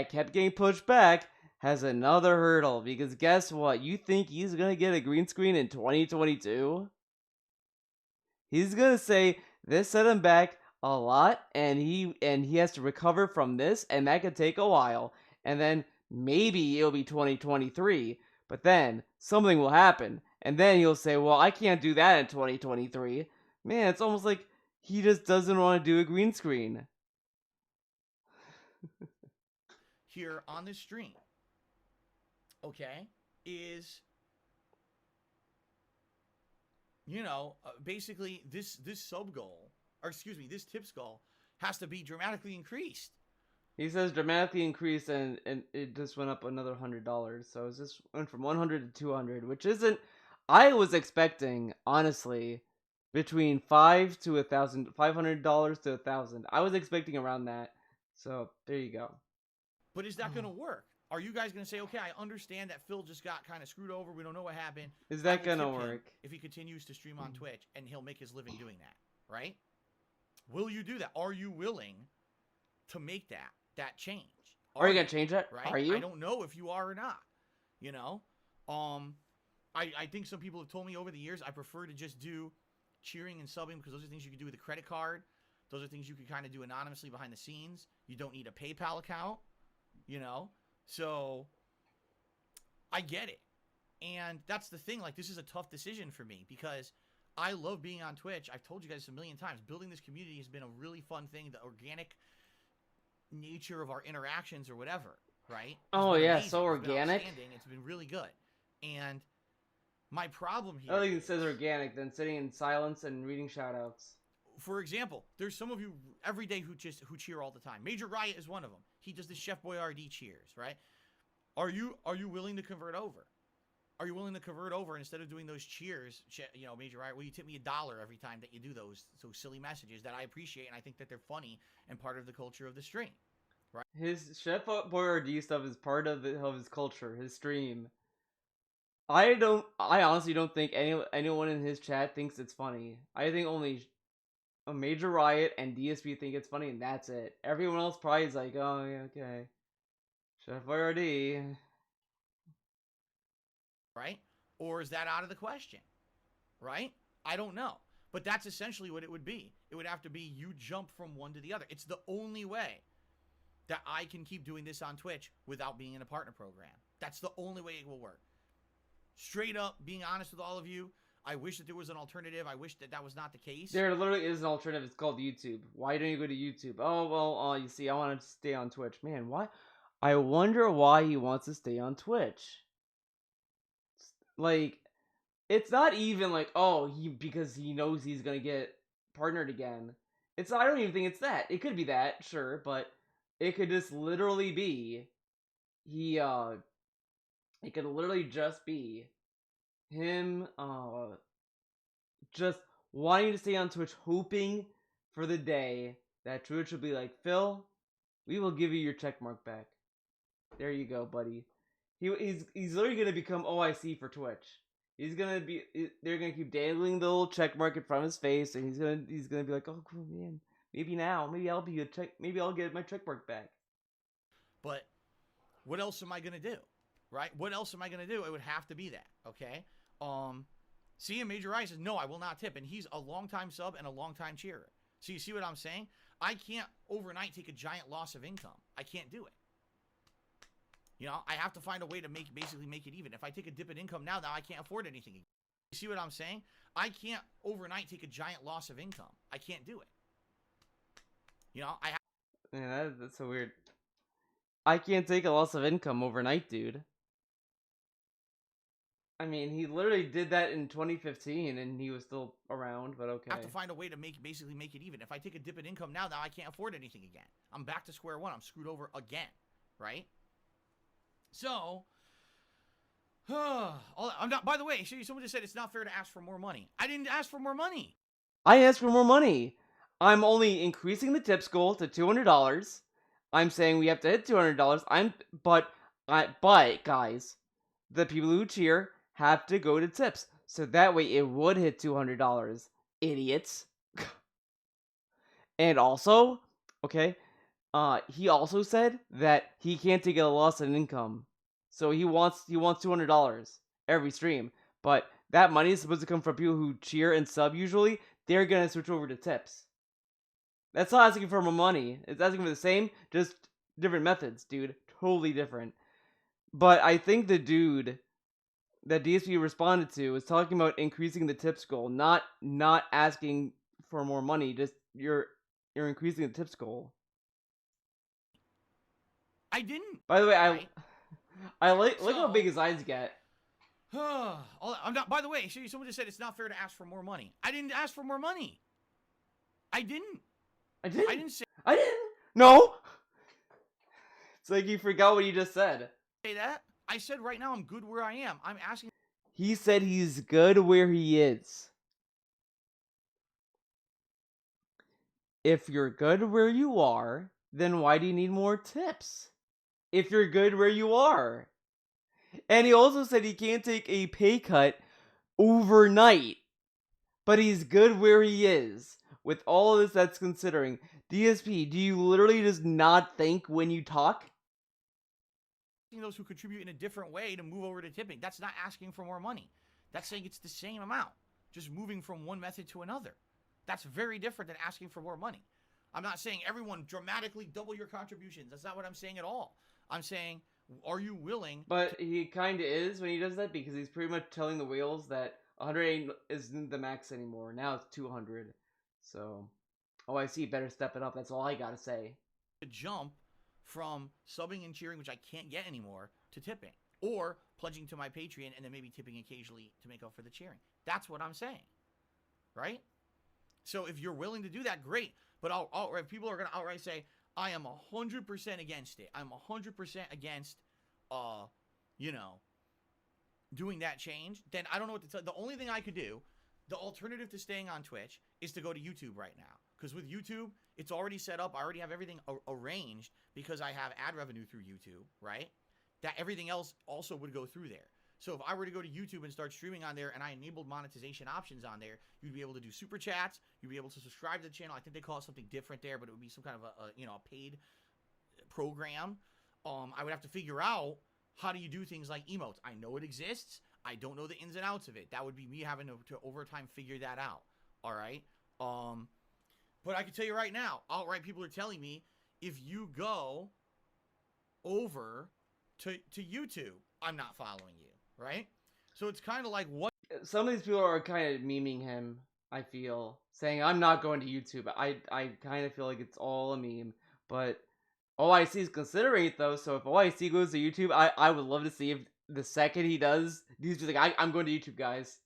kept getting pushed back has another hurdle because guess what? You think he's gonna get a green screen in 2022? He's gonna say this set him back a lot, and he has to recover from this, and that could take a while. And then maybe it'll be 2023, but then something will happen, and then he'll say, "Well, I can't do that in 2023." Man, it's almost like he just doesn't want to do a green screen. Here on this stream, okay, is basically this sub goal, or excuse me, this tips goal has to be dramatically increased. He says dramatically increased, and it just went up another $100. So it just went from 100 to 200, which isn't. I was expecting, honestly, between $500 to $1,000. I was expecting around that. So there you go. But is that going to work? Are you guys going to say, okay, I understand that Phil just got kind of screwed over. We don't know what happened. Is that I will gonna tip him work? if he continues to stream on Twitch and he'll make his living doing that, right? Will you do that? Are you willing to make that change? Are you gonna change that? Right? Are you? I don't know if you are or not. I think some people have told me over the years I prefer to just do cheering and subbing because those are things you can do with a credit card. Those are things you can kind of do anonymously behind the scenes. You don't need a PayPal account, So I get it. And that's the thing. Like, this is a tough decision for me because I love being on Twitch. I've told you guys a million times. Building this community has been a really fun thing. The organic nature of our interactions or whatever, right? Oh, been yeah, amazing. so It's been organic. outstanding. It's been really good. And my problem here I think it says organic than sitting in silence and reading shoutouts. for example, there's some of you every day who cheer all the time. Major Riot is one of them. He does the Chef Boyardee cheers, right? Are you willing to convert over? Are you willing to convert over and instead of doing those cheers, you know, Major Riot, will you tip me $1 every time that you do those silly messages that I appreciate and I think that they're funny and part of the culture of the stream? His Chef Boyardee stuff is part of his culture, his stream. I honestly don't think anyone in his chat thinks it's funny. I think only a Major Riot and DSP think it's funny, and that's it. Everyone else probably is like, oh, yeah, okay. Chef Boyardee. Right? Or is that out of the question? Right? I don't know. But that's essentially what it would be. It would have to be you jump from one to the other. It's the only way that I can keep doing this on Twitch without being in a partner program. That's the only way it will work. Straight up, being honest with all of you, I wish that there was an alternative. I wish that that was not the case. There literally is an alternative. It's called YouTube. Why don't you go to YouTube? Oh, well, you see, I want to stay on Twitch. Man, why? I wonder why he wants to stay on Twitch. Like, it's not even like, oh, because he knows he's gonna get partnered again. I don't even think it's that. It could be that, sure, but it could just literally be it could literally just be him just wanting to stay on Twitch, hoping for the day that Twitch will be like, Phil, we will give you your checkmark back. There you go, buddy. He's literally gonna become OIC for Twitch. They're gonna keep dangling the little checkmark in front of his face, and he's gonna be like, oh, cool, man. Maybe I'll get my checkmark back. But what else am I gonna do? Right? What else am I gonna do? It would have to be that. Okay. See, Major Riot says, no, I will not tip, and he's a longtime sub and a longtime cheerer. So you see what I'm saying? I can't overnight take a giant loss of income. I can't do it. You know, I have to find a way to basically make it even. If I take a dip in income now I can't afford anything again. You see what I'm saying? I can't overnight take a giant loss of income. I can't do it. You know, Man, that's so weird. I can't take a loss of income overnight, dude. I mean, he literally did that in 2015, and he was still around, but okay. have to find a way to basically make it even. If I take a dip in income now I can't afford anything again. I'm back to square one. I'm screwed over again, right? So, I'm not. By the way, someone just said it's not fair to ask for more money. I didn't ask for more money. I asked for more money. I'm only increasing the tips goal to $200. I'm saying we have to hit $200. But guys, the people who cheer have to go to tips, so that way it would hit $200. Idiots. And also, okay, he also said that he can't take a loss in income, so he wants $200 every stream. But that money is supposed to come from people who cheer and sub. Usually, they're gonna switch over to tips. That's not asking for more money. It's asking for the same, just different methods, dude. Totally different. But I think the dude that DSP responded to was talking about increasing the tips goal, not asking for more money. Just you're increasing the tips goal. I didn't. By the way, Right? look how big his eyes get. I'm not. By the way, someone just said it's not fair to ask for more money. I didn't ask for more money. I didn't. I didn't. I didn't say No. It's like you forgot what you just said. that. I said right now I'm good where I am. I'm asking. He said he's good where he is. If you're good where you are, then why do you need more tips? If you're good where you are. And he also said he can't take a pay cut overnight. But he's good where he is. With all of this that's considering. DSP, do you literally just not think when you talk? Those who contribute in a different way to move over to tipping. That's not asking for more money. That's saying it's the same amount, just moving from one method to another. That's very different than asking for more money. I'm not saying everyone dramatically double your contributions. That's not what I'm saying at all. I'm saying Are you willing? But he kind of is when he does that because he's pretty much telling the whales that 108 isn't the max anymore. Now it's 200. So, OIC better step it up. That's all I gotta say. To jump from subbing and cheering, which I can't get anymore, to tipping, or pledging to my Patreon and then maybe tipping occasionally to make up for the cheering. That's what I'm saying, right? So if you're willing to do that, great. But outright, people are going to outright say, I am 100% against it. I'm 100% against, you know, doing that change. Then I don't know what to tell. The only thing I could do, the alternative to staying on Twitch, is to go to YouTube right now. Because with YouTube, it's already set up. I already have everything arranged because I have ad revenue through YouTube, right? That everything else also would go through there. So if I were to go to YouTube and start streaming on there and I enabled monetization options on there, you'd be able to do super chats. You'd be able to subscribe to the channel. I think they call it something different there, but it would be some kind of a paid program. I would have to figure out how do you do things like emotes. I know it exists. I don't know the ins and outs of it. That would be me having to over time figure that out. All right. But I can tell you right now, outright people are telling me if you go over to YouTube, I'm not following you, right? So it's kind of like what Some of these people are kind of memeing him, I feel, saying, I'm not going to YouTube. I kind of feel like it's all a meme, but OIC is considering it, though, so if OIC goes to YouTube, I would love to see if the second he does, he's just like, I'm going to YouTube, guys.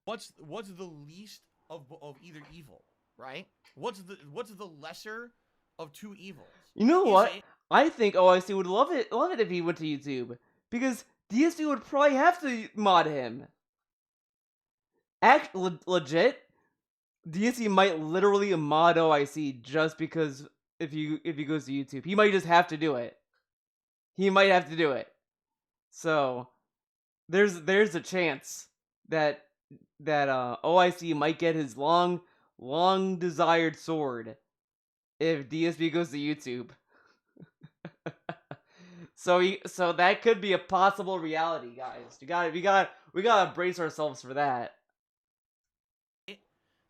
what's the least of either evil, right? What's the lesser of two evils? You know Is what? it- I think OIC would love it if he went to YouTube, because DSP would probably have to mod him. Legit, DSP might literally mod OIC just because if he goes to YouTube, he might just have to do it. He might have to do it. So there's a chance that OIC might get his long desired sword if DSP goes to YouTube. So that could be a possible reality, guys. We gotta brace ourselves for that.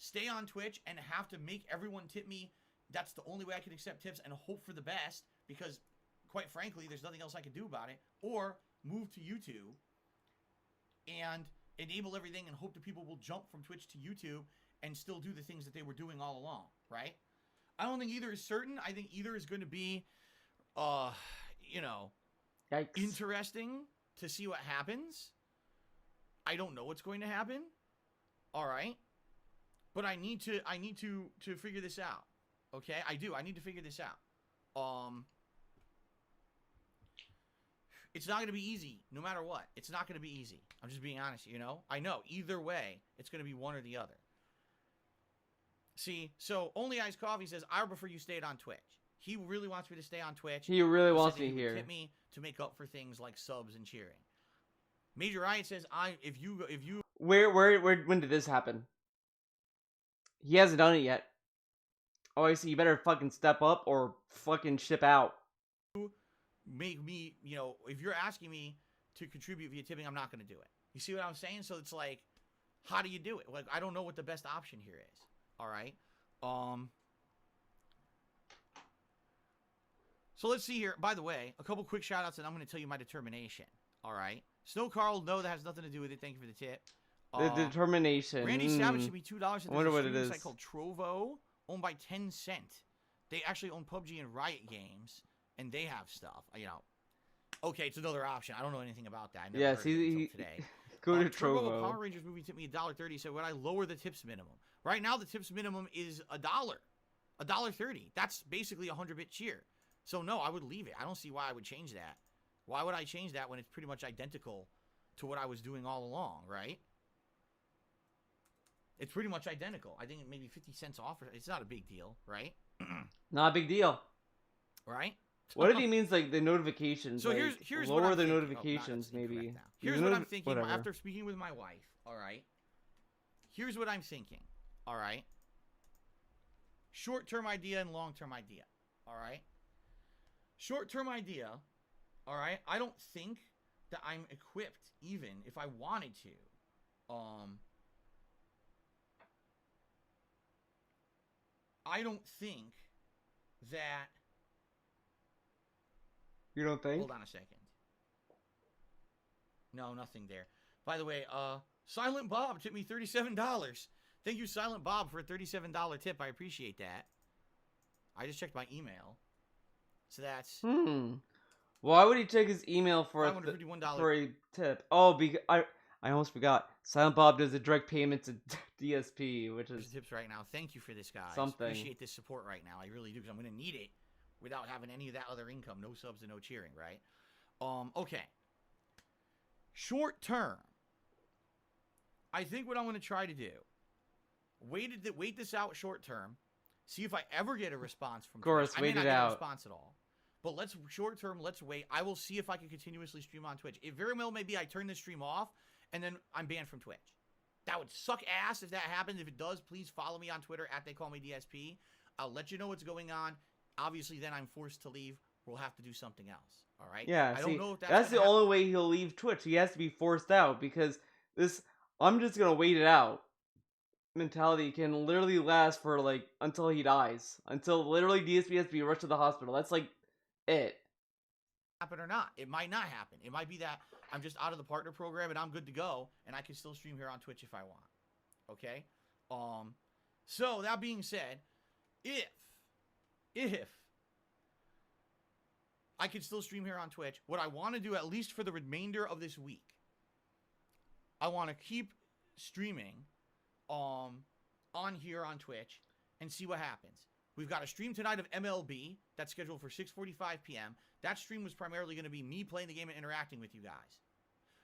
Stay on Twitch and have to make everyone tip me. That's the only way I can accept tips and hope for the best because, quite frankly, there's nothing else I can do about it. Or move to YouTube and enable everything and hope that people will jump from Twitch to YouTube and still do the things that they were doing all along, right? I don't think either is certain. I think either is going to be, Yikes. interesting to see what happens. I don't know what's going to happen. All right. But I need to figure this out. Okay? I do. I need to figure this out. It's not going to be easy no matter what. It's not going to be easy. I'm just being honest, you know? I know. Either way, it's going to be one or the other. See, so Only Iced Coffee says, I would prefer you stayed on Twitch. He really wants me to stay on Twitch. He really He wants said that me he would here. tip me to make up for things like subs and cheering. Major Riot says, if you Where when did this happen? He hasn't done it yet. OIC, you better fucking step up or fucking ship out. make me, if you're asking me to contribute via tipping, I'm not going to do it. You see what I'm saying? So it's like, how do you do it? Like, I don't know what the best option here is. All right. So let's see here. By the way, a couple quick shout outs and I'm going to tell you my determination. All right. Snow Carl, no, that has nothing to do with it. Thank you for the tip. The determination. Randy Savage should be $2. I wonder what it There's a is. site called Trovo, owned by Tencent. They actually own PUBG and Riot Games, and they have stuff. Okay, it's another option. I don't know anything about that. I never Yes, heard of it until he today. go to Trovo, a Trovo. Power Rangers movie tipped me $1.30. So would I lower the tips minimum? Right now, the tips minimum is $1, $1.30. That's basically a 100-bit cheer. So no, I would leave it. I don't see why I would change that. Why would I change that when it's pretty much identical to what I was doing all along, right? It's pretty much identical. I think maybe 50 cents off. It's not a big deal, right? Not a big deal. Right? What if he means like the notifications? So like, here's what lower I'm the thinking. notifications, that's incorrect maybe. now. Here's what I'm thinking Whatever. after speaking with my wife. All right. Here's what I'm thinking. All right. Short-term idea and long-term idea. All right. Short-term idea. All right. I don't think that I'm equipped, even if I wanted to. I don't think that. You don't think? Hold on a second. No, nothing there. By the way, Silent Bob tipped me $37. Thank you, Silent Bob, for a $37 tip. I appreciate that. I just checked my email. So that's Why would he take his email for $551. for a tip? Oh, because I almost forgot. Silent Bob does a direct payment to DSP, which is tips right now. Thank you for this, guys. something. Appreciate this support right now. I really do, because I'm going to need it without having any of that other income. No subs and no cheering, right? Okay. Short term. I think what I'm going to try to do, wait this out short term, see if I ever get a response from Of course, Twitch. wait I may it not get a out. response at all. But let's wait. I will see if I can continuously stream on Twitch. It very well may be I turn this stream off and then I'm banned from Twitch. That would suck ass if that happens. If it does, please follow me on Twitter at TheyCallMeDSP. I'll let you know what's going on. Obviously, then I'm forced to leave. We'll have to do something else. All right? Yeah, I see, don't know if that's the only way he'll leave Twitch. He has to be forced out because this I'm just gonna wait it out mentality can literally last for like until he dies. Until literally DSP has to be rushed to the hospital. That's like it. happen or not. It might not happen. It might be that I'm just out of the partner program and I'm good to go and I can still stream here on Twitch if I want. Okay? So that being said, if I can still stream here on Twitch, what I want to do, at least for the remainder of this week, I want to keep streaming on here on Twitch and see what happens. We've got a stream tonight of MLB that's scheduled for 6:45 p.m. That stream was primarily going to be me playing the game and interacting with you guys.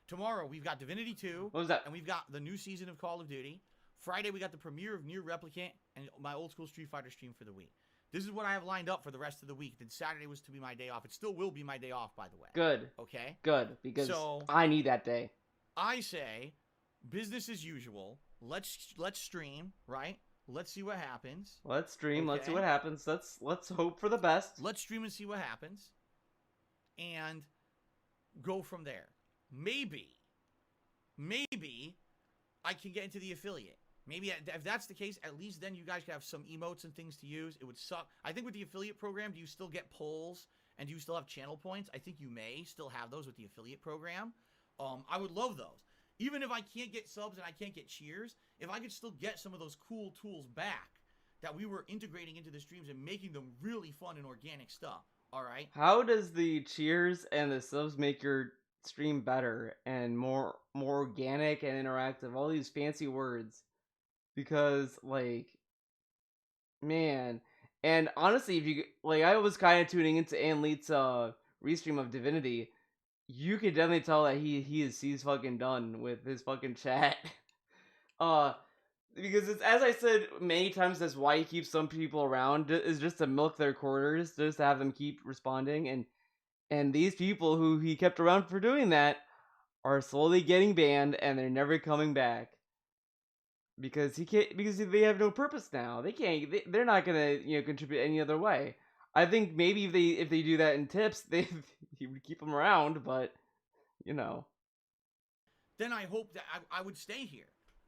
Tomorrow, we've got Divinity 2. What was that? And we've got the new season of Call of Duty. Friday, we got the premiere of Nier Replicant and my old school Street Fighter stream for the week. This is what I have lined up for the rest of the week. Then Saturday was to be my day off. It still will be my day off, by the way. Good. Okay? Good. Because So- I need that day. I say, business as usual. Let's stream, right? Let's see what happens. Let's stream. Let's see Okay. what happens. Let's hope for the best. Let's stream and see what happens. And go from there. Maybe I can get into the affiliate. Maybe if that's the case, at least then you guys can have some emotes and things to use. It would suck. I think with the affiliate program, do you still get polls and do you still have channel points? I think you may still have those with the affiliate program. I would love those. Even if I can't get subs and I can't get cheers, if I could still get some of those cool tools back that we were integrating into the streams and making them really fun and organic stuff. All right? How does the cheers and the subs make your stream better and more organic and interactive? All these fancy words. Because like, man, and honestly, if you like, I was kind of tuning into Anleet's restream of Divinity. You could definitely tell that he's fucking done with his fucking chat. Because it's, as I said many times, that's why he keeps some people around, is just to milk their quarters, just to have them keep responding, and these people who he kept around for doing that are slowly getting banned and they're never coming back. Because they have no purpose now. They're not gonna contribute any other way. I think maybe if they do that in tips, he would keep them around, but Then I hope that I would stay here.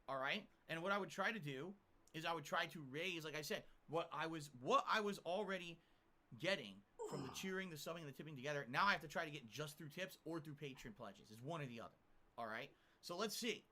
All right? And what I would try to do is I would try to raise, like I said, what I was already getting from the cheering, the subbing, and the tipping together. Now I have to try to get just through tips or through patron pledges. It's one or the other. All right? So let's see.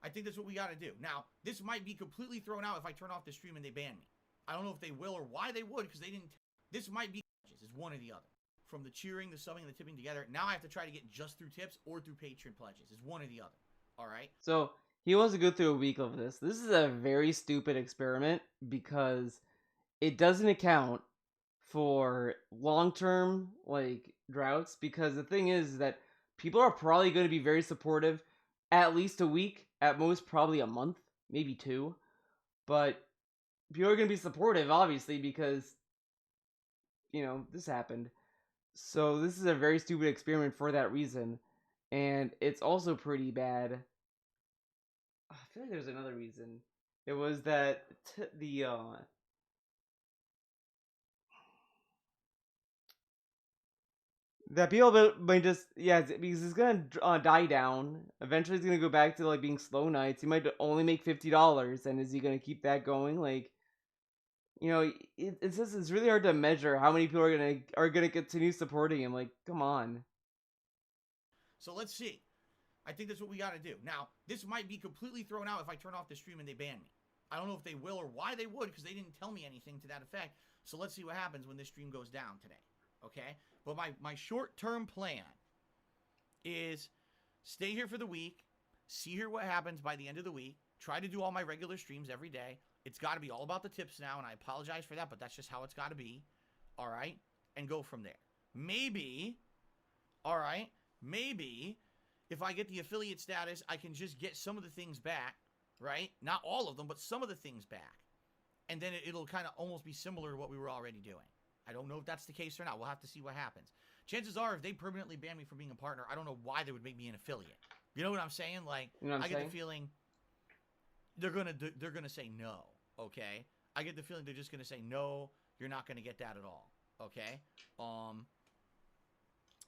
I think that's what we got to do. Now, this might be completely thrown out if I turn off the stream and they ban me. I don't know if they will or why they would, because they didn't. This might be pledges. It's one or the other. From the cheering, the subbing, and the tipping together. Now I have to try to get just through tips or through patron pledges. It's one or the other. All right? So he wants to go through a week of this. This is a very stupid experiment because it doesn't account for long-term droughts. Because the thing is that people are probably going to be very supportive at least a week, at most probably a month, maybe 2. But people are going to be supportive, obviously, because this happened. So this is a very stupid experiment for that reason. And it's also pretty bad. I feel like there's another reason. It was that that people might just because it's gonna die down. Eventually, it's gonna go back to being slow nights. He might only make $50, and is he gonna keep that going? It's just it's really hard to measure how many people are gonna continue supporting him. Come on. So let's see. I think that's what we got to do. Now, this might be completely thrown out if I turn off the stream and they ban me. I don't know if they will or why they would, because they didn't tell me anything to that effect. So let's see what happens when this stream goes down today. Okay? But my short-term plan is stay here for the week, see here what happens by the end of the week, try to do all my regular streams every day. It's got to be all about the tips now, and I apologize for that, but that's just how it's got to be. All right? And go from there. Maybe, all right, maybe if I get the affiliate status, I can just get some of the things back, right? Not all of them, but some of the things back. And then it'll kind of almost be similar to what we were already doing. I don't know if that's the case or not. We'll have to see what happens. Chances are, if they permanently ban me from being a partner, I don't know why they would make me an affiliate. You know what I'm saying? Like, You know what I'm I get saying? the feeling they're gonna say no. Okay, I get the feeling they're just gonna say no. You're not gonna get that at all. Okay.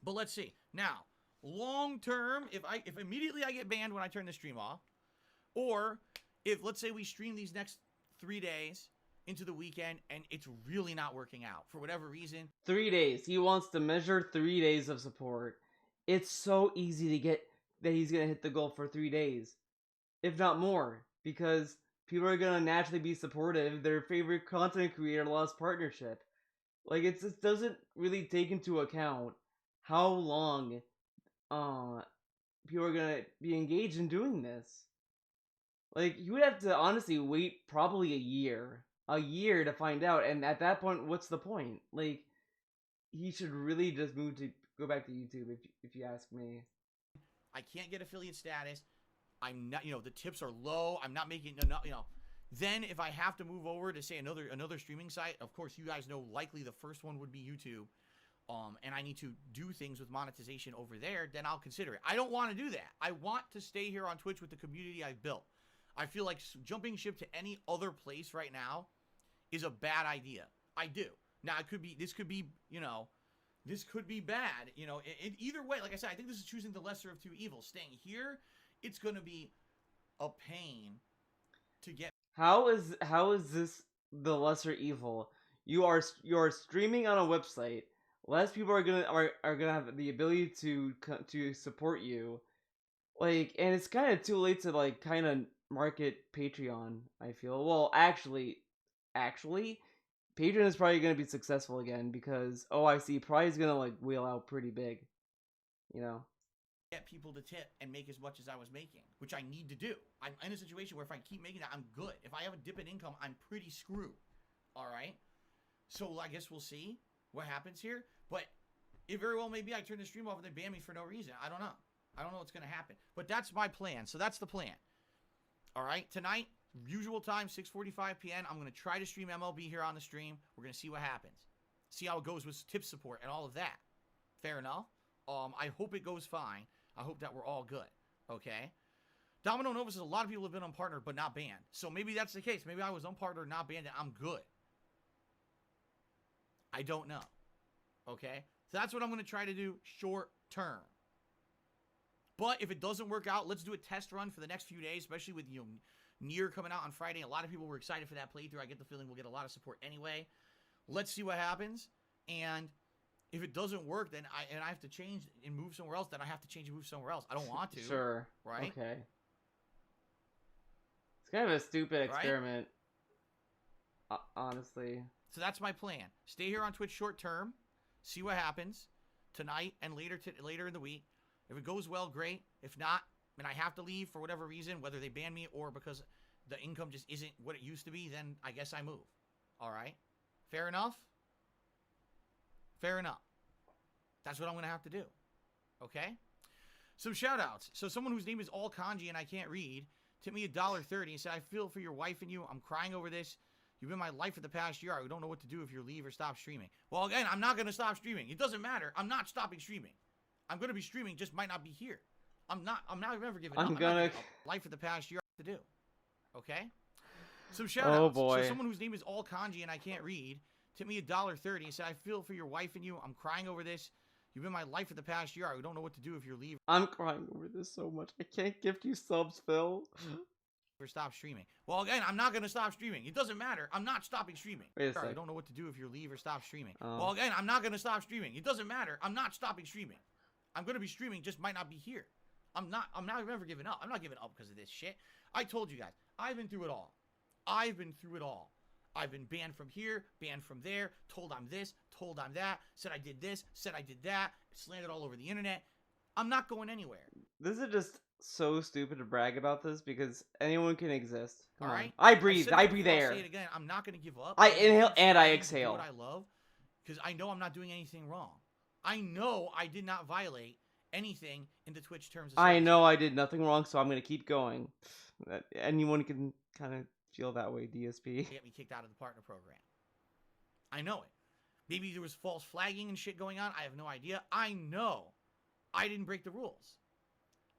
But let's see. Now, long term, if immediately I get banned when I turn the stream off, or if let's say we stream these next 3 days into the weekend and it's really not working out for whatever reason, 3 days. He wants to measure 3 days of support. It's so easy to get that he's gonna hit the goal for 3 days, if not more, because people are gonna naturally be supportive. Their favorite content creator lost partnership. Like, it just doesn't really take into account how long people are gonna be engaged in doing this. Like, you would have to honestly wait probably a year to find out, and at that point, what's the point? Like, he should really just go back to YouTube, if you ask me. I can't get affiliate status. I'm not, the tips are low. I'm not making enough, Then if I have to move over to say another streaming site, of course you guys know likely the first one would be YouTube. And I need to do things with monetization over there, then I'll consider it. I don't want to do that. I want to stay here on Twitch with the community I've built. I feel like jumping ship to any other place right now is a bad idea. I do. Now this could be bad. Either way, like I said, I think this is choosing the lesser of two evils. Staying here, it's going to be a pain to get. How is this the lesser evil? You are streaming on a website. Less people are gonna have the ability to support you. Like, and it's kind of too late to like kind of market Patreon. I feel. Well, actually, Patreon is probably gonna be successful again because OIC probably is gonna like wheel out pretty big. Get people to tip and make as much as I was making, which I need to do. I'm in a situation where if I keep making that, I'm good. If I have a dip in income, I'm pretty screwed. All right. So I guess we'll see what happens here. But it very well may be I turn the stream off and they ban me for no reason. I don't know. I don't know what's going to happen. But that's my plan. So that's the plan. All right. Tonight, usual time, 6:45 p.m. I'm going to try to stream MLB here on the stream. We're going to see what happens. See how it goes with tip support and all of that. Fair enough. I hope it goes fine. I hope that we're all good. Okay. Domino Nova says a lot of people have been unpartnered but not banned. So maybe that's the case. Maybe I was unpartnered, not banned, and I'm good. I don't know. Okay. So that's what I'm going to try to do short term. But if it doesn't work out, let's do a test run for the next few days, especially with Nier coming out on Friday. A lot of people were excited for that playthrough. I get the feeling we'll get a lot of support anyway. Let's see what happens. And if it doesn't work, then I have to change and move somewhere else, then I have to change and move somewhere else. I don't want to. Sure. Right? Okay. It's kind of a stupid experiment. Right? Honestly. So that's my plan. Stay here on Twitch short term. See what happens tonight and later in the week. If it goes well, great. If not, and I have to leave for whatever reason, whether they ban me or because the income just isn't what it used to be, then I guess I move. All right? Fair enough? Fair enough. That's what I'm going to have to do. Okay? Some shout-outs. So someone whose name is all kanji and I can't read tipped me $1.30 and said, I feel for your wife and you. I'm crying over this. You've been my life for the past year. I don't know what to do if you leave or stop streaming. Well, again, I'm not going to stop streaming. It doesn't matter. I'm not stopping streaming. I'm going to be streaming, just might not be here. I'm not ever giving up. I'm gonna giving up. Life for the past year to do. Okay? Some shout-outs. Oh, boy. So someone whose name is all kanji and I can't read tipped me $1.30 and said, I feel for your wife and you. I'm crying over this. You've been my life for the past year. I don't know what to do if you're leaving. I'm crying over this so much. I can't gift you subs, Phil. Or stop streaming. Well, again, I'm not going to stop streaming. It doesn't matter. I'm not stopping streaming. Wait a Sorry, I sec. don't know what to do if you leave or stop streaming. Well, again, I'm not going to stop streaming. It doesn't matter. I'm not stopping streaming. I'm going to be streaming, just might not be here. I'm not never giving up. I'm not giving up because of this shit. I told you guys, I've been through it all. I've been banned from here, banned from there, told I'm this, told I'm that, said I did this, said I did that, slandered all over the internet. I'm not going anywhere. This is just so stupid to brag about this because anyone can exist. Come All on. right? I I've breathe. said I it breathe before, I'll air. say it again. I'm not going to give up. I I'm gonna inhale keep and I striving to exhale. do what I love because I know I'm not doing anything wrong. I know I did not violate anything in the Twitch terms of service. I know I did nothing wrong, so I'm gonna keep going. Anyone can kind of feel that way, DSP. Get me kicked out of the partner program. I know it. Maybe there was false flagging and shit going on. I have no idea. I know I didn't break the rules,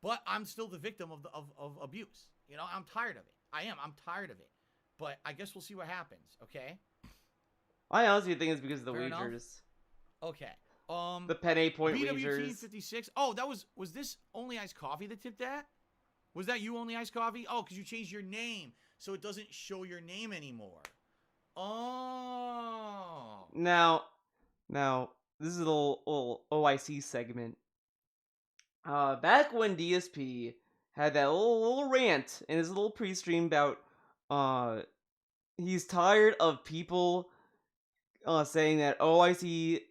but I'm still the victim of abuse. You know, I'm tired of it. I'm tired of it. But I guess we'll see what happens. Okay. I honestly think it's because of the Fair enough. wagers. Okay. The penny point BWT wagers. 56. Oh, was this Only Iced Coffee that tipped that? Was that you, Only Iced Coffee? Oh, because you changed your name, so it doesn't show your name anymore. Oh. Now, this is a little OIC segment. Back when DSP had that little rant in his little pre-stream about, he's tired of people, saying that OIC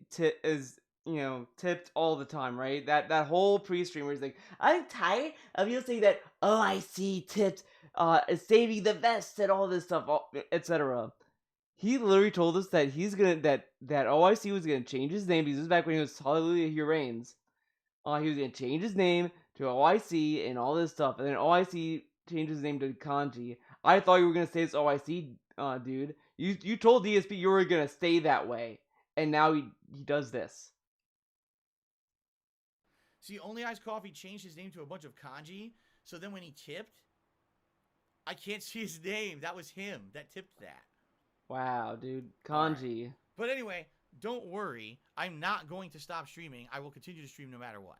is, tipped all the time, right? That whole pre-stream where he's like, I'm tired of you saying that OIC tipped, is saving the best and all this stuff, etc. He literally told us that that OIC was gonna change his name because this is back when he was Hallelujah He Reigns. He was gonna change his name to OIC and all this stuff, and then OIC changed his name to Kanji. I thought you were gonna say it's OIC, dude. You told DSP you were gonna stay that way, and now he does this. See, Only Iced Coffee changed his name to a bunch of kanji, so then when he tipped, I can't see his name. That was him that tipped that. Wow, dude, Kanji. Right. But anyway, don't worry. I'm not going to stop streaming. I will continue to stream no matter what.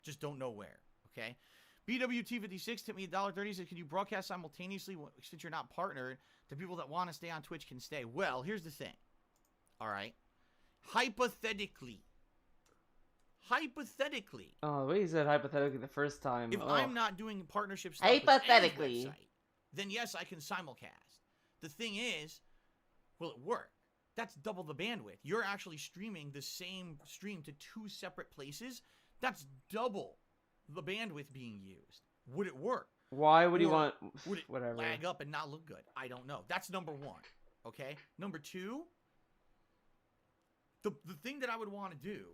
Just don't know where, okay? BWT56 tipped me $1.30. Said, can you broadcast simultaneously since you're not partnered? The people that want to stay on Twitch can stay. Well, here's the thing. All right? Hypothetically. Oh, the way he said hypothetically the first time. If oh. I'm not doing partnership stuff with Hypothetically. any website, then yes, I can simulcast. The thing is, will it work? That's double the bandwidth. You're actually streaming the same stream to 2 separate places. That's double the bandwidth being used. Would it work? Why would he want... Would it whatever. lag up and not look good? I don't know. That's number 1. Okay? Number 2, the thing that I would want to do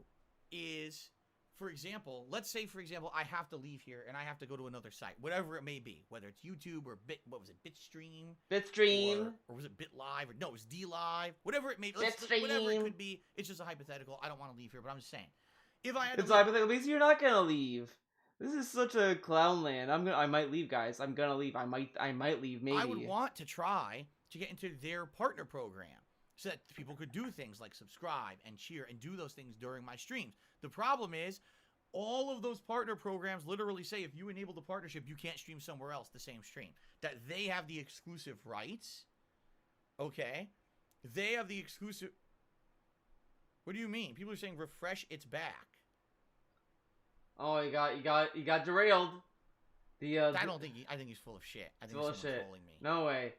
is, for example, let's say, for example, I have to leave here and I have to go to another site, whatever it may be, whether it's YouTube or Bitstream? Bitstream. Or was it BitLive? Or no, it was DLive. Whatever it may be. Bitstream. Whatever it could be. It's just a hypothetical. I don't want to leave here, but I'm just saying. If I had It's to leave, hypothetical because you're not gonna leave. This is such a clown land. I might leave, guys. I'm gonna leave. I might leave, maybe. I would want to try to get into their partner program so that people could do things like subscribe and cheer and do those things during my streams. The problem is, all of those partner programs literally say if you enable the partnership, you can't stream somewhere else the same stream. That they have the exclusive rights. Okay? They have the exclusive... What do you mean? People are saying refresh, it's back. Oh, you got derailed. I don't think I think he's full of shit. I think full he's of shit. trolling me. No way.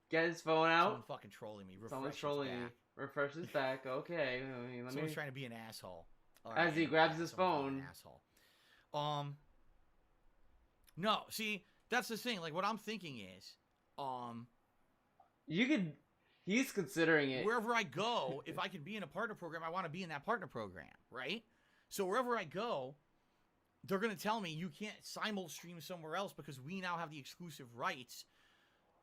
Get his phone out. Someone fucking trolling me. Refresh, Someone's it's trolling me. back. Refresh his back. Okay. Let Someone's me... trying to be an asshole. All As he grabs his someone's being phone. an asshole. No, see, that's the thing. Like, what I'm thinking is, You could... He's considering it. wherever I go, if I can be in a partner program, I want to be in that partner program, right? So wherever I go, they're going to tell me you can't simul stream somewhere else because we now have the exclusive rights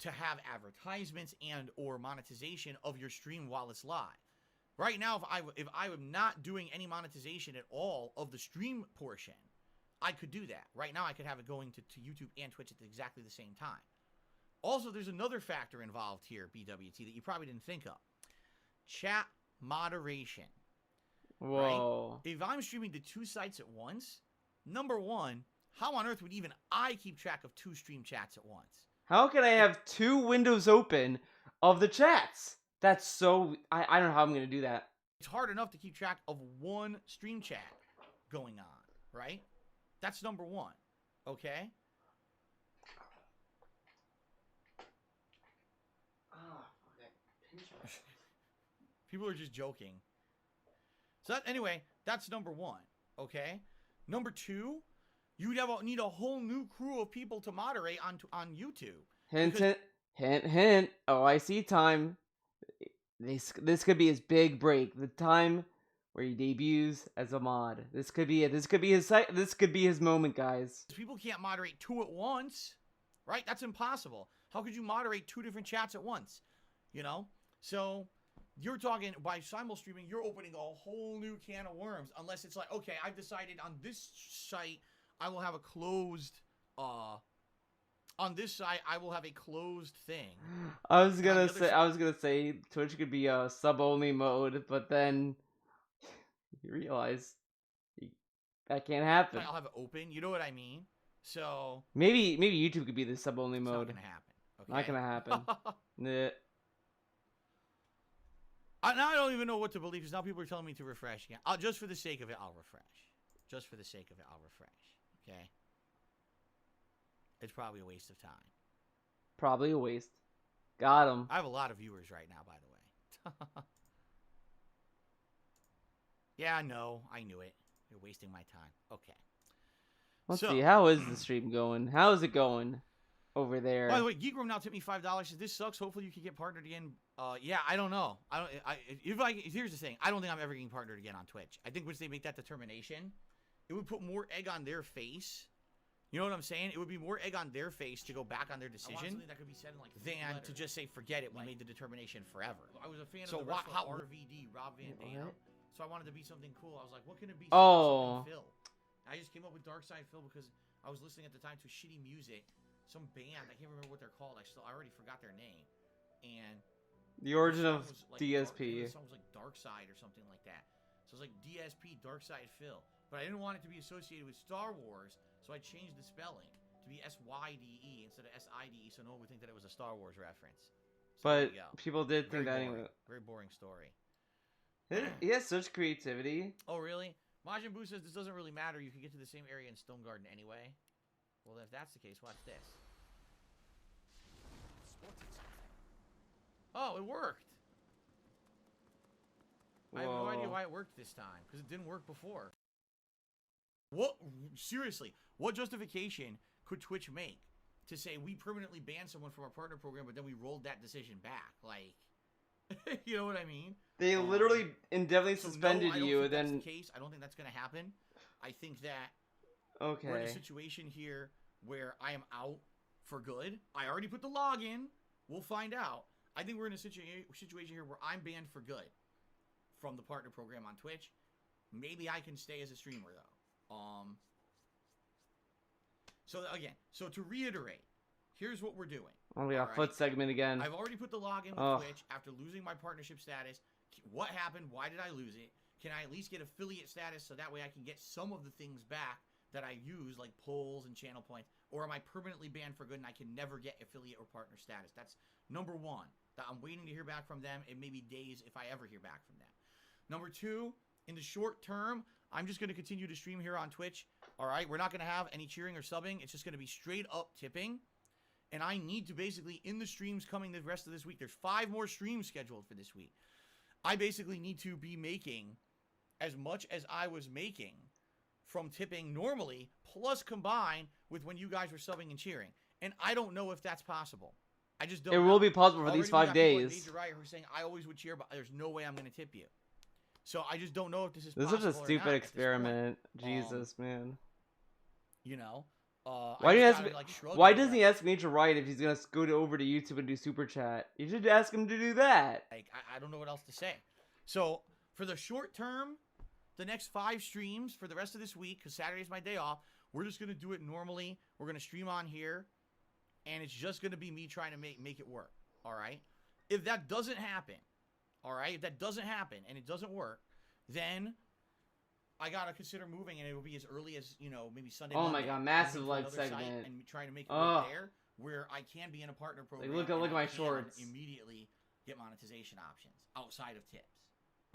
to have advertisements and or monetization of your stream while it's live. Right now, if I am not doing any monetization at all of the stream portion, I could do that. Right now, I could have it going to YouTube and Twitch at exactly the same time. Also, there's another factor involved here, BWT, that you probably didn't think of. Chat moderation. Whoa. Right? If I'm streaming to 2 sites at once, number 1, how on earth would even I keep track of 2 stream chats at once? How can I have 2 windows open of the chats? That's so... I don't know how I'm going to do that. It's hard enough to keep track of 1 stream chat going on, right? That's number 1. Okay? People are just joking. So anyway, that's number one. Okay? Number two, you'd need a whole new crew of people to moderate on YouTube. Hint, Because- hint, hint, hint. OIC time. This could be his big break. The time where he debuts as a mod. This could be it. This could be his moment, guys. People can't moderate two at once, right? That's impossible. How could you moderate two different chats at once? You know? So you're talking by simul streaming, you're opening a whole new can of worms. Unless it's like, okay, I've decided on this site I will have a closed on this site I will have a closed thing. I was gonna say Twitch could be a sub only mode, but then you realize that can't happen. I'll have it open. You know what I mean? So Maybe YouTube could be the sub only it's mode. not gonna happen. Okay? Not gonna happen. Nah. Now I don't even know what to believe because now people are telling me to refresh again. Just for the sake of it, I'll refresh. Just for the sake of it, I'll refresh. Okay? It's probably a waste of time. Probably a waste. Got him. I have a lot of viewers right now, by the way. Yeah, no, I knew it. You're wasting my time. Okay. Let's So- see. How is the stream going? How is it going over there? By the way, Geek Room now tipped me $5. Says this sucks. Hopefully you can get partnered again. Yeah, I don't know. Here's the thing. I don't think I'm ever getting partnered again on Twitch. I think once they make that determination, it would put more egg on their face. You know what I'm saying? It would be more egg on their face to go back on their decision that could be said in like than to just say forget it. We made the determination forever. I was a fan So of the why- wrestler how- RVD, Rob Van Dam. What? So I wanted to be something cool. I was like, what can it be? Oh. Something Phil. I just came up with Dark Side Phil because I was listening at the time to shitty music. Some band, I can't remember what they're called. I already forgot their name. And The origin song of was like DSP. the song was like Dark Side or something like that. So it was like DSP, Dark Side Phil. But I didn't want it to be associated with Star Wars, so I changed the spelling to be SYDE instead of SIDE, so no one would think that it was a Star Wars reference. So there But you go. people did Very think that boring. anyway. Very boring story. He has such creativity. Oh, really? Majin Buu says this doesn't really matter. You can get to the same area in Stone Garden anyway. Well, if that's the case, watch this. Oh, it worked. I have no idea Whoa. why it worked this time, because it didn't work before. What? Seriously, what justification could Twitch make to say we permanently banned someone from our partner program, but then we rolled that decision back? Like, you know what I mean? They literally indefinitely So, no, suspended I don't you, think that's then the case. I don't think that's going to happen. I think that okay. we're in a situation here where I am out for good. I already put the log in. We'll find out. I think we're in a situation here where I'm banned for good from the partner program on Twitch. Maybe I can stay as a streamer though. So again, so to reiterate, here's what we're doing. Oh, we got Alright. foot segment again. I've already put the log in with Ugh. Twitch after losing my partnership status. What happened? Why did I lose it? Can I at least get affiliate status so that way I can get some of the things back that I use, like polls and channel points? Or am I permanently banned for good and I can never get affiliate or partner status? That's number one. That I'm waiting to hear back from them. It may be days if I ever hear back from them. Number two, in the short term, I'm just going to continue to stream here on Twitch. All right, we're not going to have any cheering or subbing. It's just going to be straight up tipping. And I need to basically, in the streams coming the rest of this week, there's 5 more streams scheduled for this week. I basically need to be making as much as I was making from tipping normally, plus combined with when you guys were subbing and cheering. And I don't know if that's possible. I just don't It know. will be possible for Already these we 5 got people like days. Major Riot who are saying I always would cheer, but there's no way I'm going to tip you. So I just don't know if this is This is possible such a or stupid not at this point. experiment. Jesus, man. You know? Why do you ask? Why doesn't he ask Nature Right if he's gonna go over to YouTube and do super chat? You should ask him to do that. Like, I don't know what else to say. So, for the short term, the next 5 streams for the rest of this week, because Saturday's my day off, we're just going to do it normally. We're going to stream on here, and it's just going to be me trying to make it work, all right? If that doesn't happen, all right, if that doesn't happen and it doesn't work, then I got to consider moving, and it will be as early as, you know, maybe Sunday. Oh my Monday, God, moving massive to leg another site segment. and trying to make it Ugh. work there, where I can be in a partner program. look and at I my can shorts. Immediately get monetization options outside of tips.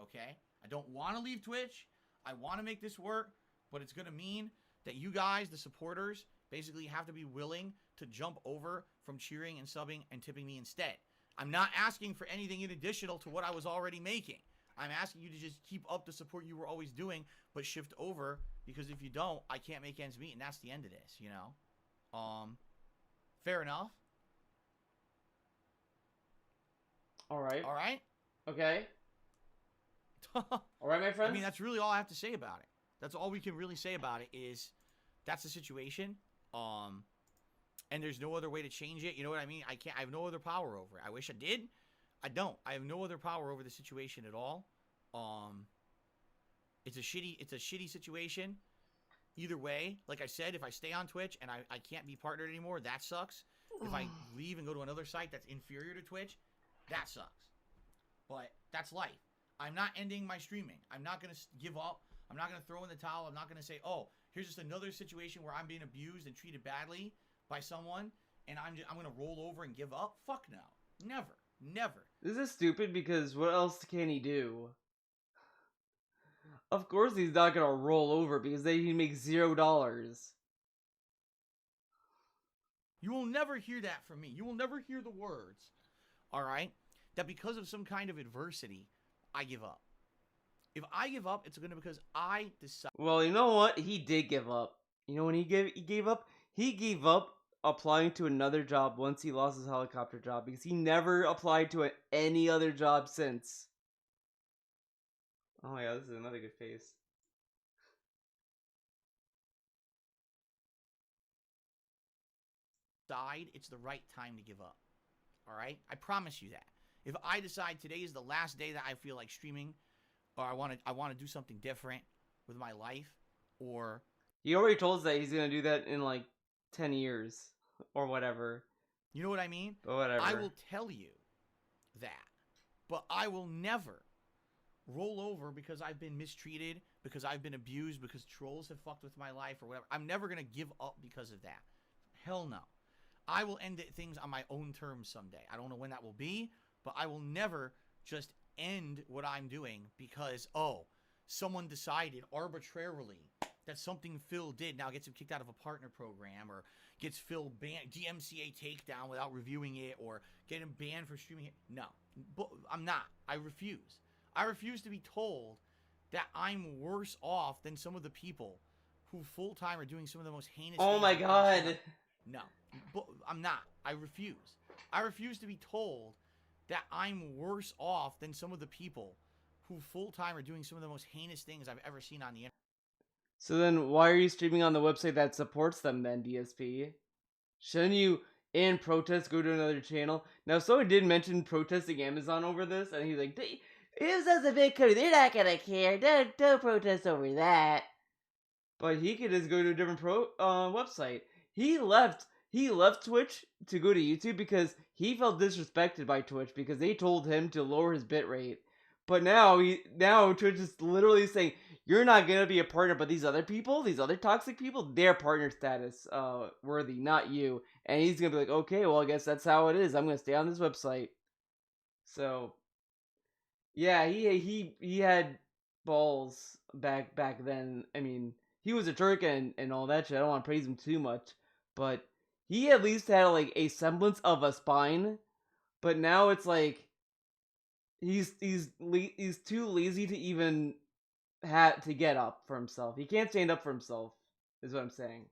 Okay? I don't want to leave Twitch. I want to make this work, but it's going to mean that you guys, the supporters, Basically, you have to be willing to jump over from cheering and subbing and tipping me instead. I'm not asking for anything in additional to what I was already making. I'm asking you to just keep up the support you were always doing, but shift over, because if you don't, I can't make ends meet, and that's the end of this, you know? Fair enough. All right. All right? Okay. All right, my friend. I mean, that's really all I have to say about it. That's all we can really say about it is that's the situation. And there's no other way to change it. You know what I mean? I have no other power over it. I wish I did. I don't. I have no other power over the situation at all. It's a shitty situation. Either way, like I said, if I stay on Twitch and I can't be partnered anymore, that sucks. If I leave and go to another site that's inferior to Twitch, that sucks. But that's life. I'm not ending my streaming. I'm not going to give up. I'm not going to throw in the towel. I'm not going to say, oh, here's just another situation where I'm being abused and treated badly by someone, and I'm going to roll over and give up. Fuck no. Never. Never. This is stupid because what else can he do? Of course he's not gonna roll over because then he makes $0. You will never hear that from me. You will never hear the words, all right, that because of some kind of adversity, I give up. If I give up, it's going to be because I decide. Well, you know what? He did give up. You know when he gave up? He gave up applying to another job once he lost his helicopter job because he never applied to any other job since. Oh my god, this is another good face. It's the right time to give up. All right? I promise you that. If I decide today is the last day that I feel like streaming, or I want to do something different with my life, or he already told us that he's gonna do that in like 10 years or whatever. You know what I mean? But whatever. I will tell you that, but I will never roll over because I've been mistreated, because I've been abused, because trolls have fucked with my life or whatever. I'm never gonna give up because of that. Hell no. I will end things on my own terms someday. I don't know when that will be, but I will never just end what I'm doing because, oh, someone decided arbitrarily that something Phil did now gets him kicked out of a partner program, or gets Phil banned, DMCA takedown without reviewing it, or get him banned for streaming it. No, but I'm not. I refuse. I refuse to be told that I'm worse off than some of the people who full-time are doing some of the most heinous Oh things my I've ever god. seen. No, but I'm not. I refuse. I refuse to be told that I'm worse off than some of the people who full-time are doing some of the most heinous things I've ever seen on the internet. So then why are you streaming on the website that supports them then, DSP? Shouldn't you, in protest, go to another channel? Now, someone did mention protesting Amazon over this, and he's like, Amazon's a big company, they're not gonna care, don't protest over that. But he could just go to a different website. He left Twitch to go to YouTube because he felt disrespected by Twitch because they told him to lower his bitrate. But now Twitch is literally saying, you're not gonna be a partner, but these other people, these other toxic people, they're partner status worthy, not you. And he's gonna be like, okay, well I guess that's how it is. I'm gonna stay on this website. So yeah, he had balls back then. I mean, he was a jerk and all that shit. I don't want to praise him too much, but he at least had like a semblance of a spine. But now it's like he's too lazy to even to get up for himself. He can't stand up for himself, is what I'm saying.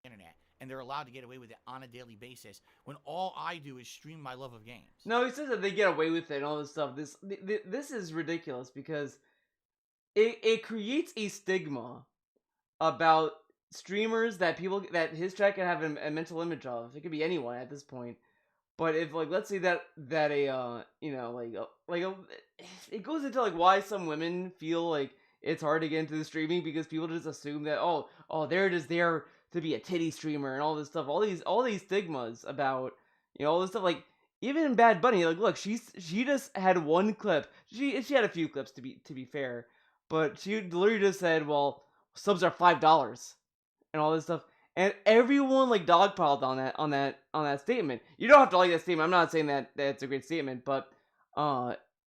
Internet, and they're allowed to get away with it on a daily basis when all I do is stream my love of games. No, he says that they get away with it and all this stuff. This is ridiculous because it creates a stigma about streamers that his chat can have a mental image of. It could be anyone at this point. But if, like, let's say that it goes into like why some women feel like it's hard to get into the streaming because people just assume that oh they're just there to be a titty streamer and all this stuff. All these stigmas about all this stuff. Like even Bad Bunny, like look, she just had one clip. She had a few clips to be fair, but she literally just said, well, subs are $5 and all this stuff. And everyone like dogpiled on that statement. You don't have to like that statement. I'm not saying that it's a great statement, but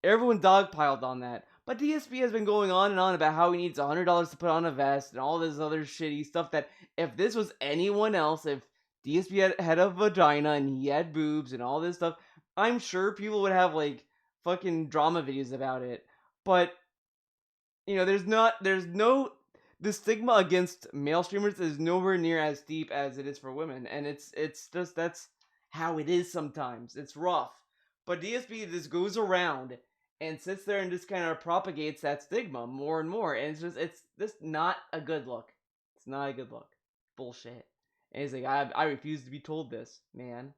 everyone dogpiled on that. But DSP has been going on and on about how he needs $100 to put on a vest and all this other shitty stuff that if this was anyone else, if DSP had a vagina and he had boobs and all this stuff, I'm sure people would have like fucking drama videos about it. But there's no the stigma against male streamers is nowhere near as deep as it is for women, and it's just that's how it is sometimes. It's rough, but DSP just goes around and sits there and just kind of propagates that stigma more and more, and it's just not a good look. It's not a good look. Bullshit. And he's like, I refuse to be told this, man.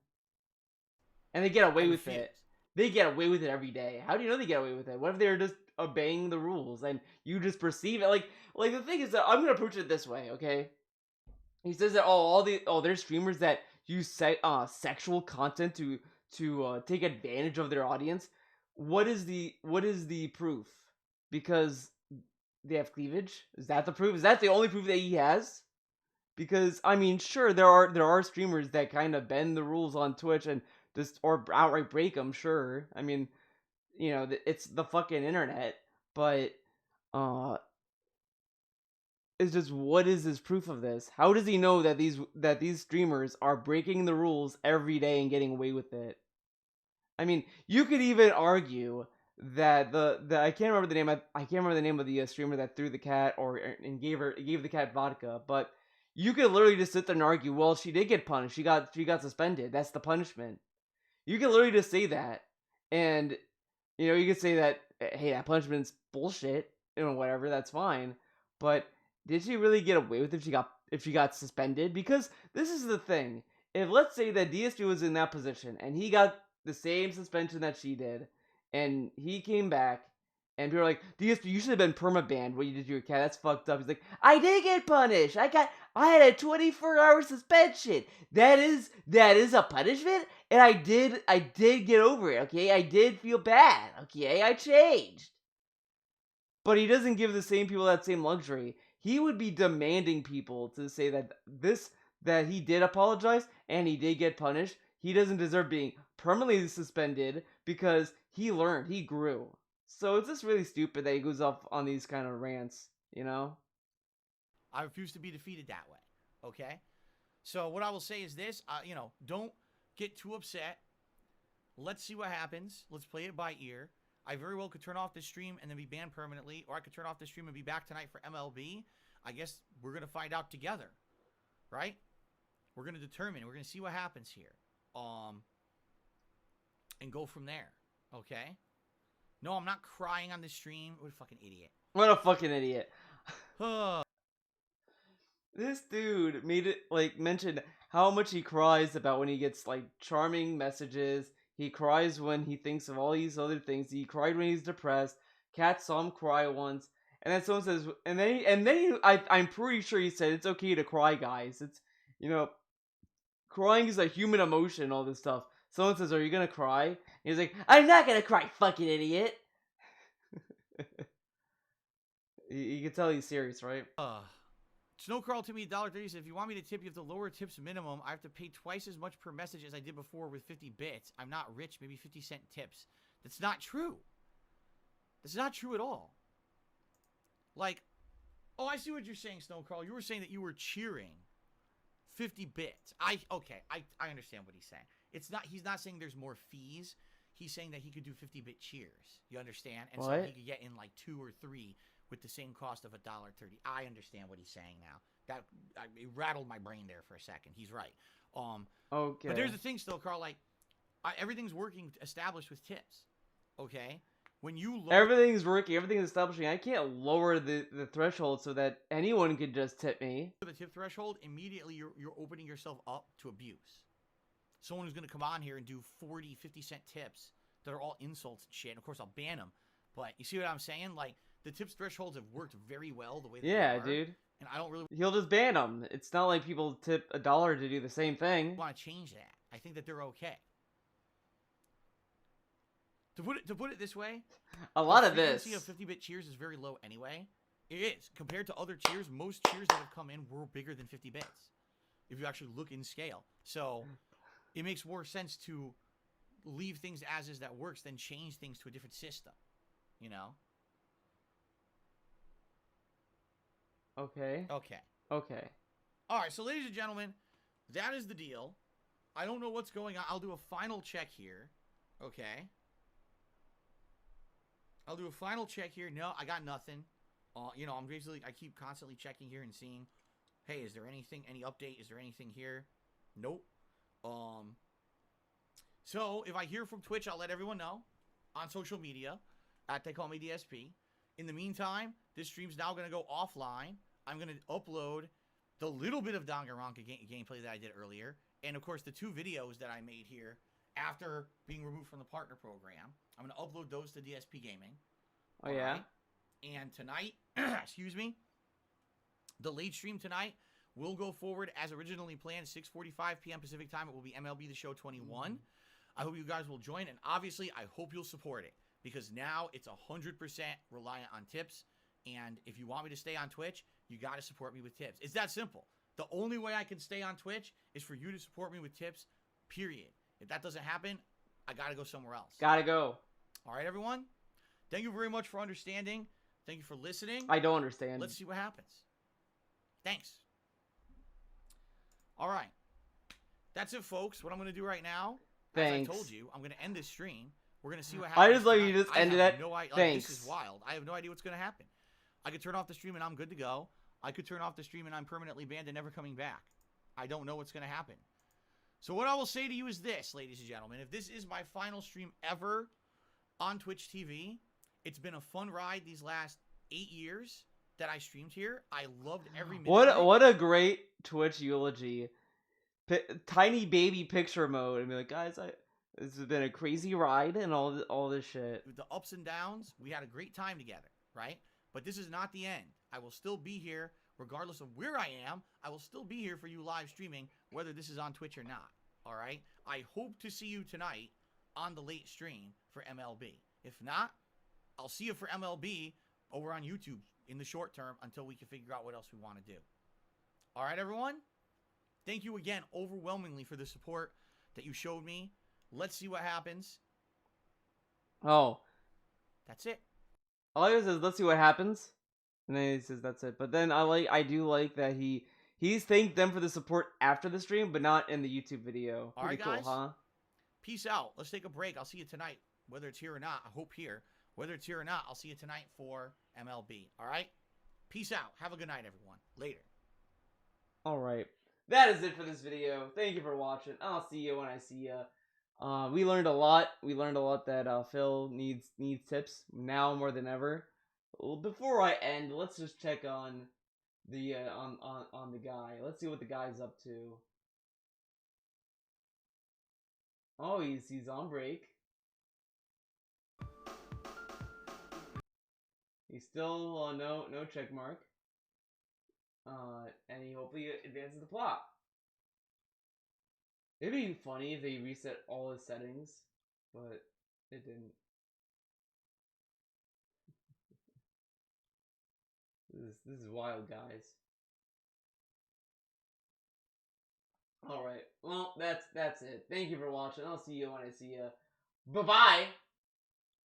And they get away with it. They get away with it every day. How do you know they get away with it? What if they're just obeying the rules and you just perceive it? Like the thing is that I'm gonna approach it this way, okay? He says that there's streamers that use sexual content to take advantage of their audience. What is the proof? Because they have cleavage? Is that the proof? Is that the only proof that he has? Because I mean, sure, there are streamers that kind of bend the rules on Twitch and just or outright break them. Sure, I mean, it's the fucking internet, but it's just what is his proof of this? How does he know that these streamers are breaking the rules every day and getting away with it? I mean, you could even argue that the I can't remember the name of the streamer that threw the cat and gave the cat vodka, but you could literally just sit there and argue, well, she did get punished. She got suspended. That's the punishment. You can literally just say that, and you could say that, hey, that punishment's bullshit, whatever. That's fine. But did she really get away with it if she got suspended? Because this is the thing. If let's say that DSP was in that position and he got the same suspension that she did, and he came back, and people are like, DSP, you should have been permabanned what you did to your cat. That's fucked up. He's like, I did get punished. I had a 24-hour suspension. That is a punishment, and I did get over it. Okay, I did feel bad. Okay, I changed. But he doesn't give the same people that same luxury. He would be demanding people to say that he did apologize and he did get punished. He doesn't deserve being permanently suspended because he learned, he grew. So it's just really stupid that he goes off on these kind of rants, I refuse to be defeated that way. Okay? So what I will say is this, don't get too upset. Let's see what happens. Let's play it by ear. I very well could turn off this stream and then be banned permanently, or I could turn off this stream and be back tonight for MLB. I guess we're going to find out together, right? We're going to determine. We're going to see what happens here. And go from there, okay? No, I'm not crying on the stream. What a fucking idiot. What a fucking idiot. This dude mentioned how much he cries about when he gets charming messages. He cries when he thinks of all these other things. He cried when he's depressed. Cat saw him cry once, and then someone says, I'm pretty sure he said it's okay to cry, guys. It's crying is a human emotion. All this stuff. Someone says, "Are you gonna cry?" He's like, "I'm not gonna cry, fucking idiot." You can tell he's serious, right? Snowcrawl to me $1.30 said, if you want me to tip, you have to lower tips minimum. I have to pay twice as much per message as I did before with 50 bits. I'm not rich, maybe 50-cent tips. That's not true. That's not true at all. I see what you're saying, Snowcrawl. You were saying that you were cheering 50 bits. I understand what he's saying. He's not saying there's more fees. He's saying that he could do 50-bit cheers. You understand? And so he could get in 2 or 3 with the same cost of $1.30. I understand what he's saying now. It rattled my brain there for a second. He's right. Okay. But there's the thing still, Carl. Everything's working established with tips. Okay? When you everything's working, everything's establishing. I can't lower the threshold so that anyone can just tip me. The tip threshold, immediately you're opening yourself up to abuse. Someone who's going to come on here and do 40, 50-cent tips that are all insults and shit. And of course, I'll ban them. But you see what I'm saying? The tips thresholds have worked very well the way that they are. Dude. And I don't really... He'll just ban them. It's not like people tip $1 to do the same thing. I want to change that. I think that they're okay. To put it this way, a lot of the this. frequency of 50-bit cheers is very low anyway. It is. Compared to other cheers, most cheers that have come in were bigger than 50 bits. If you actually look in scale. So... it makes more sense to leave things as is that works than change things to a different system, Okay. Okay. Okay. All right, so ladies and gentlemen, that is the deal. I don't know what's going on. I'll do a final check here. Okay. I'll do a final check here. No, I got nothing. You know, I keep constantly checking here and seeing, hey, is there anything, any update? Is there anything here? Nope. So if I hear from Twitch, I'll let everyone know on social media at They Call Me DSP. In the meantime, this stream's now going to go offline. I'm going to upload the little bit of Danganronpa gameplay that I did earlier, and of course the 2 videos that I made here after being removed from the partner program. I'm going to upload those to DSP Gaming. Oh, yeah? Right? And tonight, excuse me, the late stream tonight will go forward as originally planned, 6:45 p.m. Pacific time. It will be MLB The Show 21. I hope you guys will join, and obviously, I hope you'll support it, because now it's 100% reliant on tips, and if you want me to stay on Twitch, you got to support me with tips. It's that simple. The only way I can stay on Twitch is for you to support me with tips, period. If that doesn't happen, I got to go somewhere else. Gotta go. All right, everyone? Thank you very much for understanding. Thank you for listening. I don't understand. Let's see what happens. Thanks. All right. That's it, folks. What I'm going to do right now, Thanks. as I told you, I'm going to end this stream. We're going to see what I happens. just like you tonight. just ended have it. No idea. Thanks. This is wild. I have no idea what's going to happen. I could turn off the stream and I'm good to go. I could turn off the stream and I'm permanently banned and never coming back. I don't know what's going to happen. So what I will say to you is this, ladies and gentlemen. If this is my final stream ever on Twitch TV, it's been a fun ride these last 8 years that I streamed here. I loved every minute of it. What a great Twitch eulogy. Tiny baby picture mode. And be like, guys, this has been a crazy ride and all this shit. The ups and downs, we had a great time together, right? But this is not the end. I will still be here regardless of where I am. I will still be here for you live streaming, whether this is on Twitch or not, all right? I hope to see you tonight on the late stream for MLB. If not, I'll see you for MLB over on YouTube in the short term until we can figure out what else we want to do. All right, everyone? Thank you again overwhelmingly for the support that you showed me. Let's see what happens. Oh. That's it. I like it says, let's see what happens. And then he says, that's it. But then I do like that he's thanked them for the support after the stream, but not in the YouTube video. All right, Pretty guys. cool, huh? Peace out. Let's take a break. I'll see you tonight, whether it's here or not. I hope here. Whether it's here or not, I'll see you tonight for MLB. All right? Peace out. Have a good night, everyone. Later. Alright. That is it for this video. Thank you for watching. I'll see you when I see ya. We learned a lot. We learned a lot that Phil needs tips now more than ever. Well, before I end, let's just check on the on the guy. Let's see what the guy's up to. Oh, he's on break. He's still no check mark. And he hopefully advances the plot. It'd be funny if they reset all his settings, but it didn't. This is wild, guys. Alright, well, that's it. Thank you for watching. I'll see you when I see you. Bye-bye!